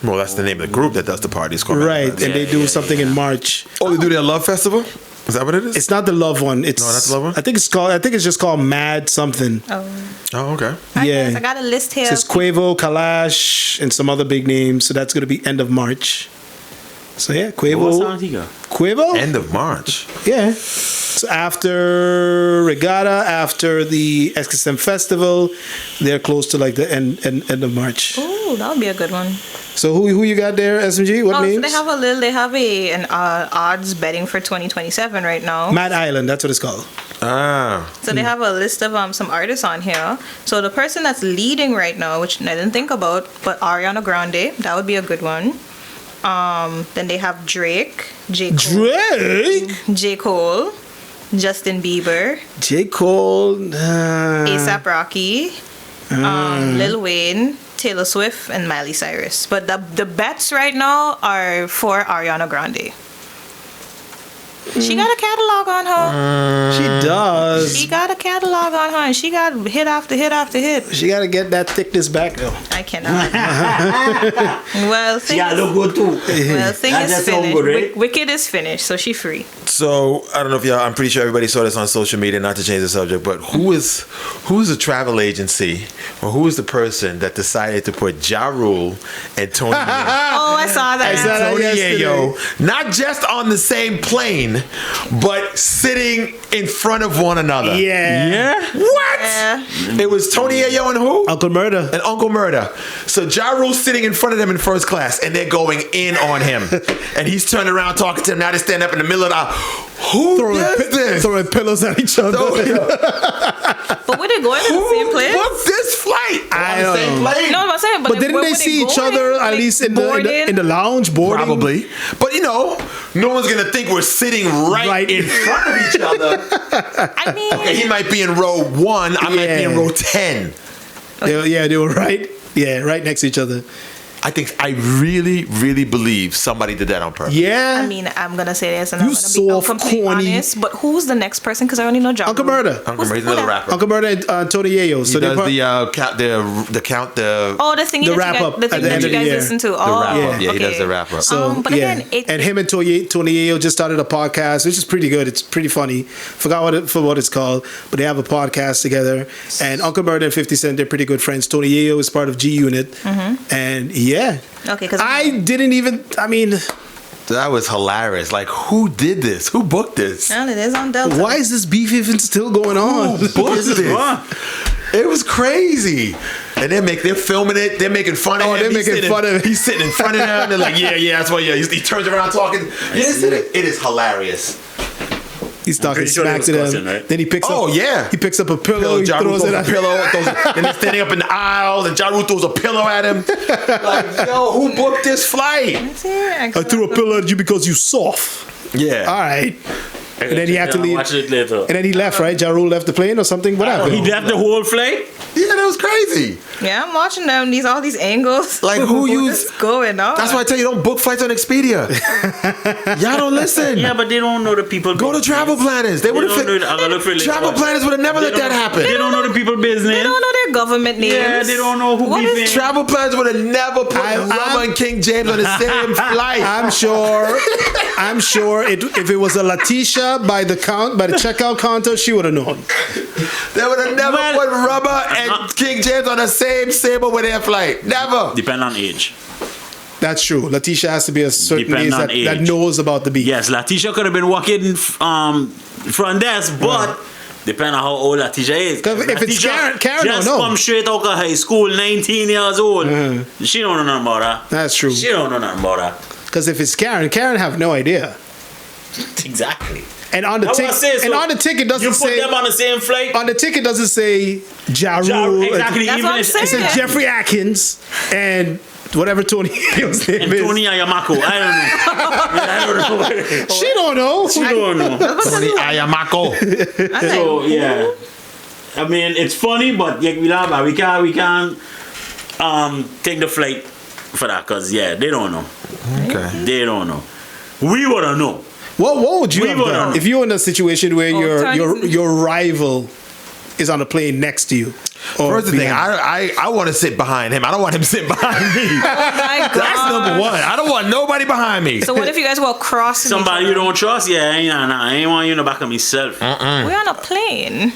Well, that's the name of the group that does the party. It's called Right, Mad and they do something in March. Oh, they do their love festival. Is that what it is? It's not the Love one. It's No, not the Love one? I think it's just called Mad something. Oh. Oh, okay. Yeah. I got a list here. It says Quavo, Kalash, and some other big names. So that's going to be end of March. So yeah, What Quavo. sound he got? Quavo? End of March. Yeah. So after Regatta, after the XSM Festival, they're close to like the end of March. Ooh, that would be a good one. So who you got there, SMG? What Oh, names? so they have an odds betting for 2027 right now. Mad Island, that's what it's called. Ah. So they have a list of some artists on here. So the person that's leading right now, which I didn't think about, but Ariana Grande, that would be a good one. Then they have Drake, J. Cole, Justin Bieber, J. Cole. ASAP Rocky, Lil Wayne, Taylor Swift, and Miley Cyrus. But the bets right now are for Ariana Grande. She got a catalog on her. She does. She got a catalog on her, and she got hit after hit after hit. She got to get that thickness back, though. I cannot. Well, thing Yeah, is, look good too. well, thing That- is that sound finished. good, right? Wicked is finished, so she free. So I don't know if y'all. I'm pretty sure everybody saw this on social media. Not to change the subject, but who's the travel agency or who is the person that decided to put Ja Rule and Tony Oh, I saw that. I saw that. Tony yesterday. Yayo not just on the same plane, but sitting in front of one another? Yeah. What? Yeah. It was Tony Yayo and who? Uncle Murder. And Uncle Murder. So Ja Rule's sitting in front of them in first class, and they're going in on him. And he's turning around talking to them. Now they stand up in the middle of the. Who does this? Throwing pillows at each other. But were they going to the same Who place? booked this flight? I On the don't same know. plane? No, I'm saying, But didn't where they were see each going? other at Like, least in boarding? the lounge boarding? Probably. But no one's gonna think we're sitting right in front of each other. I mean, Okay, he might be in row 1, I might be in Yeah. row 10. They were right. Yeah, right next to each other. I really, really believe somebody did that on purpose. Yeah. I mean, I'm gonna say this, and You I'm gonna be soft, completely corny. honest. But who's the next person? Because I only know John. Uncle Murder. Uncle Murray's who another that? rapper. Uncle Murder and Tony Yayo. He So does they the count. Oh, the thing The that wrap you up guys, the at thing the that end you of the guys year. listen to. The Oh, wrap up. Yeah, he okay. does the wrap up. So but yeah, again, and him and Tony Yayo just started a podcast, which is pretty good. It's pretty funny. Forgot what it's called, but they have a podcast together. And Uncle Murder and 50 Cent, they're pretty good friends. Tony Yayo is part of G Unit, and yeah, Okay, because I didn't even. I mean, That was hilarious. Like, who did this? Who booked this? well, it is on Delta. why is this beef even still going on? Who booked this? It was crazy. And they're filming it. They're making fun of him. They're making fun of him. He's sitting in front of them. They're like, yeah, that's why. Yeah, he turns around talking. It is hilarious. He's talking pretty sure they smack was to them. cussing, right? Then he picks Oh, up. yeah. He picks up a pillow. He Ja Rule throws it a at pillow. And they're standing up in the aisle. And Ja Rule throws a pillow at him. Like, yo, who booked this flight? I threw a pillow at you because you soft. Yeah. All right. And then he had to I'll leave. watch it later. And then he left, right? Ja Rule left the plane or something? What happened? He left the whole flight. Yeah, that was crazy. Yeah, I'm watching them. All these angles. Like, who What use- is going on? That's why I tell you, don't book flights on Expedia. Y'all don't listen. Yeah, but they don't know the people. Go to travel planners. They would don't know the- I'm gonna look for have. it Travel later. planners would have never let that happen. They don't know the people business. They don't know their government names. Yeah, they don't know who What we is think. Travel planners would have never put Rama and King James on the same flight. I'm sure if it was a Letitia by the checkout counter, she would have known. They would have never Well, put Rubber and King James on the same Sabre with their flight. Never. Depend on age. That's true. Letitia has to be a certain Depend age on that age. knows about the beat. Yes, Latisha could have been walking front desk, but depending on how old Latisha is. 'Cause if it's Latisha Karen just don't know. come straight out of high school, 19 years old. She don't know nothing about that. That's true. She don't know nothing about that. Because if it's Karen have no idea. Exactly. And on the I wanna say, so ticket you doesn't put say them on the same flight. on the ticket doesn't say Ja Rule. Exactly. That's Even what I'm if saying. It says Jeffrey Atkins and whatever Tony Hill's name and is. Tony Ayamako. I don't know. I don't know. She don't know. She don't know. Tony Ayamako. So yeah, I mean it's funny, but yeah, we can't take the flight for that because they don't know. Okay. They don't know. We wanna know. What would you We have would done know. if you were in a situation where Tony's- your rival is on a plane next to you? Or First thing, behind? I want to sit behind him. I don't want him sitting behind me. Oh my God. That's number one. I don't want nobody behind me. So what if you guys were crossing Somebody each you other? don't trust? Yeah, I ain't want you in the back of myself. We're on a plane.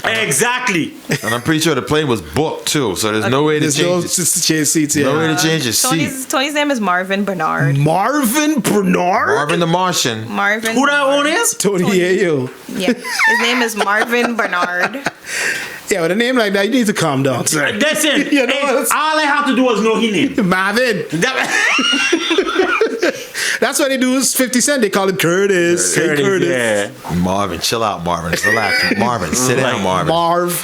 Exactly. And I'm pretty sure the plane was booked too, so there's no way to There's no change it. change seats here. No way to change your seat. Tony's name is Marvin Bernard. Marvin Bernard? Marvin the Martian. Marvin. Who that one Bernard. is? Tony Yayo. Yeah, his name is Marvin Bernard. Yeah, with a name like that, you need to calm down, sir. Listen, You know, hey, it's- all I have to do is know his name. Marvin. That's why they do is 50 Cent. They call him Curtis. Hey, Curtis. Yeah. Marvin, chill out, Marvin. Relax, Marvin. Sit down, Marvin. Marv.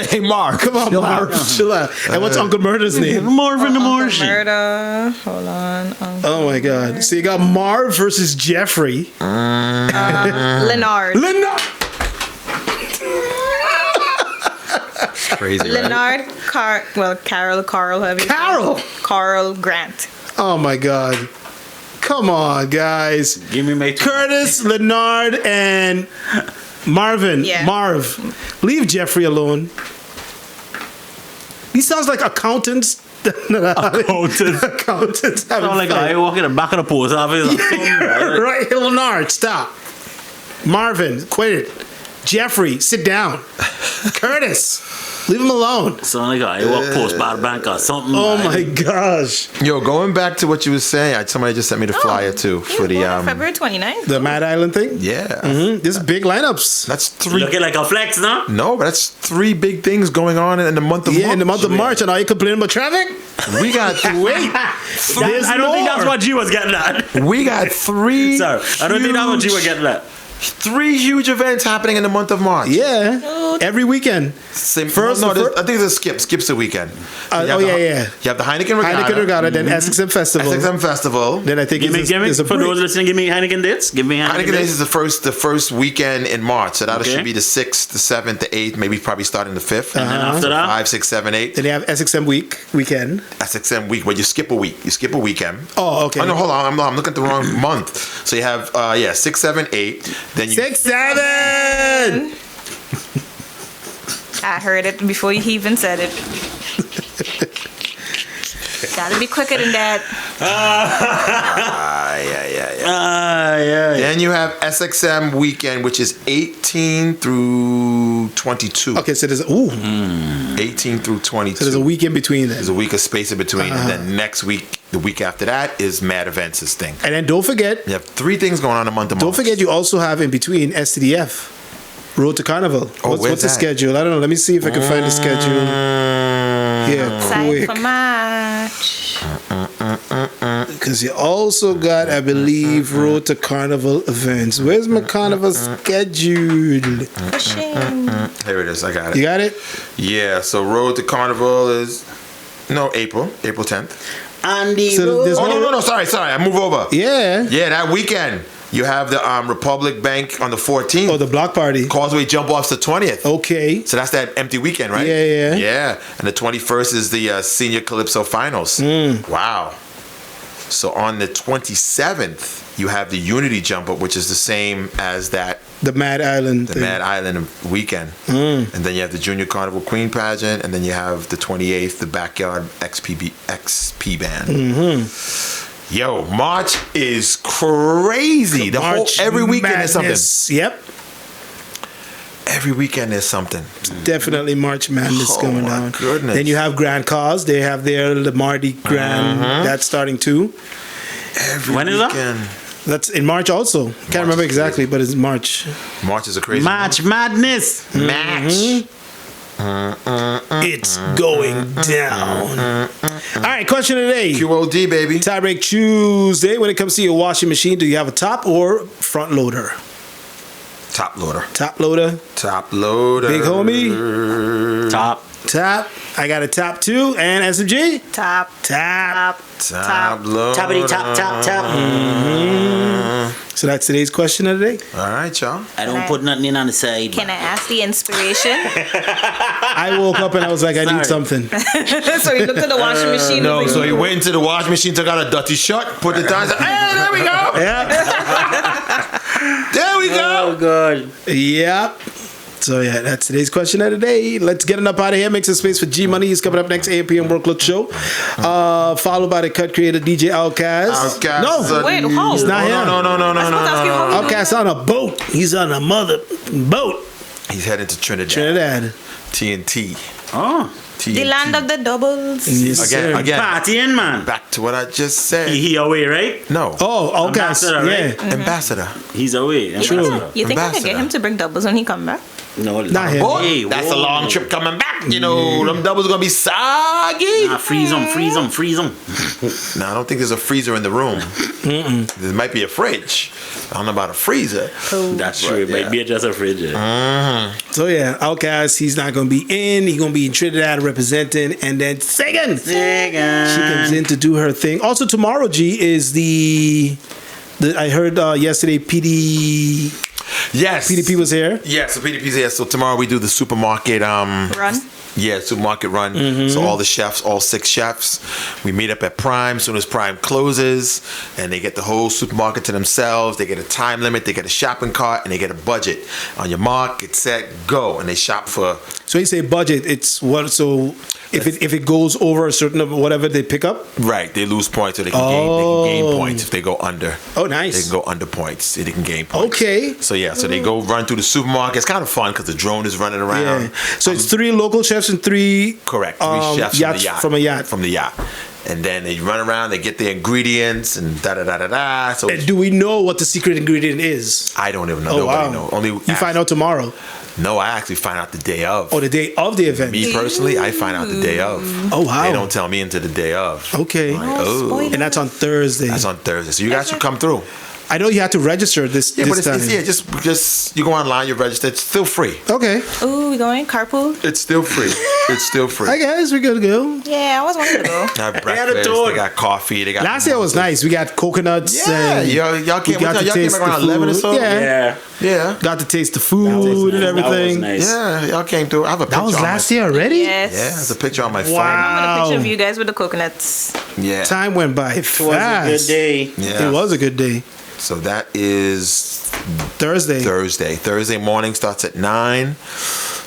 Hey, Marv. Come on, chill Marv. out. Chill out. And what's Uncle Murder's name? Marvin the Martian. Murder. Hold on. Oh my God. So you got Marv versus Jeffrey. Leonard. Linda. Crazy, right? Leonard Carl, however you say it. Carl. Carl Grant. Oh my God. Come on, guys. Give me my Curtis, Leonard, and Marvin. Yeah. Marv. Leave Jeffrey alone. He sounds like accountants. Accountants. Accountants. Sound like I walk in the back of the post office. Or something, right? Right, Leonard, stop. Marvin, quit it. Jeffrey, sit down. Curtis, leave him alone. Sound like I walk post bar bank or something. Oh right? my gosh. Yo, going back to what you were saying, somebody just sent me the flyer too for the February 29th. The Mad Island thing? yeah. This is big lineups. That's three. Looking like a flex, no? No, but that's three big things going on in the month of March. Yeah, in the month of March, and are you complaining about traffic? We got Wait. There's I don't think that's more. what G was getting at. we got three. Sorry, I don't think that's what G was getting at. Three huge events happening in the month of March. Yeah, every weekend. Same, First- no, the fir- I think it's a skip. Skip's the weekend. Oh, You have yeah, the- yeah. You have the Heineken Regatta. Heineken Regatta, then SXM Festival. SXM Festival. Then I think Give me, it's a for break. those listening, give me Heineken dates. Give me Heineken Heineken Days dates. is the first weekend in March. So that Okay. should be the 6th, the 7th, the 8th, maybe probably starting the 5th. And then after that, 5, 6, 7, 8. Then they have SXM weekend. SXM week, but you skip a week. You skip a weekend. Oh, okay. Oh, no, hold on. I'm looking at the wrong month. So you have, 6, 7, 8. Then you 6, 7. I heard it before he even said it. Gotta be quicker than that. yeah. Then you have SXM weekend, which is 18 through 22. Okay, so there's 18 through 22. so there's a week in between then. There's a week of space in between. And then next week, the week after that, is Mad Events' thing. And then don't forget, You have three things going on in the month of March. don't forget you also have in between STDF. Road to Carnival. Oh, what's where's the that? schedule? I don't know. Let me see if I can find the schedule. Yeah, Aside quick. from March. Because you also got, I believe, Road to Carnival events. Where's my carnival schedule? Pushing. Here it is. I got You it. got it? Yeah, so Road to Carnival is April 10th. And the So road. there's Oh one- no, sorry. I move over. Yeah. Yeah, that weekend. You have the Republic Bank on the 14th. Oh, the block party. Causeway Jump Off's the 20th. Okay. So that's that empty weekend, right? Yeah. Yeah. And the 21st is the Senior Calypso Finals. Wow. So on the 27th, you have the Unity Jump Up, which is the same as that. The Mad Island. The Mad Island weekend. And then you have the Junior Carnival Queen pageant. And then you have the 28th, the Backyard XP Band. Yo, March is crazy. Every weekend is something. Yep. Every weekend is something. Definitely March Madness going my on. goodness. Then you have Grand Cause. They have their the Mardi Grand. That's starting too. Every When is that? weekend. That's in March also. Can't remember exactly, but it's March. March is a crazy March Madness. match. It's going down. All right, question of the day. QOD, baby. Tiebreak Tuesday. When it comes to your washing machine, do you have a top or front loader? Top loader. Top loader. Top loader. Big homie. Top. Top. I got a top too. And SMG? Top. Top. Top loader. Toppity top, top, top. So that's today's question of the day. All right, y'all. I don't put nothing in on the side. Can I ask the inspiration? I woke up and I was like, I need Sorry. something. So he looked at the washing machine. No, and was so like, he went into the washing machine, took out a dirty shot, put it down, and said, hey, there we go. Yeah. There we Oh, go. God. Yep. So yeah, that's today's question of the day. Let's get it up out of here. Make some space for G Money. He's coming up next 8 p.m. Work Look Show. Followed by the cut creator DJ Outkast. Outkast. No, Wait, how? he's not here. No. I was supposed to ask you how he Outkast on a boat. He's on a mother boat. He's heading to Trinidad. Trinidad. TNT. Oh. The land of the doubles. Yes, sir. Again. Partying, man. Back to what I just said. He away, right? No. Oh, Outkast. Ambassador, Yeah. right? Ambassador. He's away. You think I can get Ambassador. him to bring doubles when he come back? No, Not him. Boy, Hey, that's whoa. a long trip coming back. You know, them doubles gonna be soggy. Nah, freeze him. No, I don't think there's a freezer in the room. There might be a fridge. I don't know about a freezer. That's true. It yeah. might be just a fridge. So yeah, Outkast, he's not gonna be in. He's gonna be in Trinidad representing, and then singing. She comes in to do her thing. Also tomorrow, G, is the I heard yesterday Yes. PDP was here. Yeah, so PDP's here. So tomorrow we do the supermarket Run. Yeah, supermarket run. So all the chefs, all 6 chefs, we meet up at Prime. As soon as Prime closes, and they get the whole supermarket to themselves. They get a time limit, they get a shopping cart, and they get a budget. On your mark, get set, go, and they shop for. So you say budget, it's what? So if it goes over a certain of whatever they pick up. Right, they lose points, or they can gain points if they go under. Oh, nice. They can go under points, so they can gain points. Okay. So yeah, so they go run through the supermarket. It's kind of fun because the drone is running around. Yeah. So it's 3 local chefs and 3 Correct. 3 chefs yachts from the yacht. from a yacht. And then they run around, they get their ingredients and da da da da da. So And do we know what the secret ingredient is? I don't even know. Oh, Nobody wow. know. Only You find out tomorrow. No, I actually find out the day of. Or the day of the event. Me personally, I find out the day of. Oh, wow. They don't tell me until the day of. Okay. Like, spoiler. And that's on Thursday. That's on Thursday. So you guys should come through. I know you have to register this Yeah, but time. just you go online, you register. It's still free. Okay. Ooh, we going carpool? It's still free. It's still free. I guess we're good to go. Yeah, I always wanted to go. They have breakfast. They got coffee. They got. Last year was nice. We got coconuts. Yeah, and y'all we came. got to Y'all came taste like around the 11 or food. so. Yeah. Yeah. Got to taste the food and everything. Nice. Yeah, y'all came through. I have a picture. That was on last my, year already? Yes. Yeah, there's a picture on my I'm phone. gonna picture of Wow. you guys with the coconuts. Yeah. Time went by It fast. was a good day. Yeah. It was a good day. So that is Thursday. Thursday. Thursday morning starts at 9.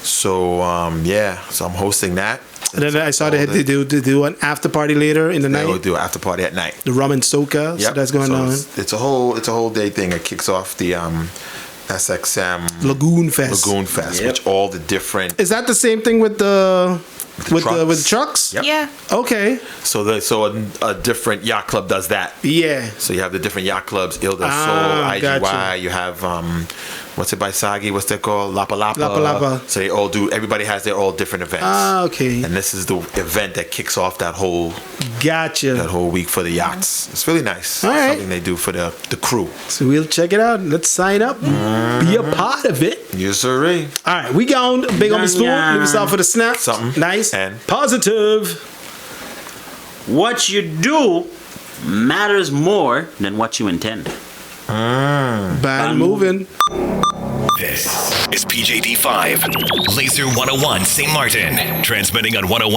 So yeah. So I'm hosting that. And then I saw they had to do an after party later in the They will night. do an after party at night. The rum and soca. So Yep. that's going So on. It's a whole day thing. It kicks off the SXM Lagoon Fest. Lagoon Fest, Yep. which all the different Is that the same thing with the with the trucks? Yep. Yeah. Okay. so a different yacht club does that. Yeah. So you have the different yacht clubs, Il del Sol, IGY. gotcha. You have what's it by Sagi? What's that called? Lapa Lapa. Lapa Lapa. So they all do. Everybody has their all different events. Okay. And this is the event that kicks off that whole Gotcha. week for the yachts. It's really nice. All right. Something they do for the crew. So we'll check it out. Let's sign up. Be a part of it. Yes, sirree. All right, we gone. Big on the spoon. Yeah. Leave us out for the snap. Something. Nice And? positive. What you do matters more than what you intend. Band moving. This is PJD5, Laser 101 St. Maarten, transmitting on 101.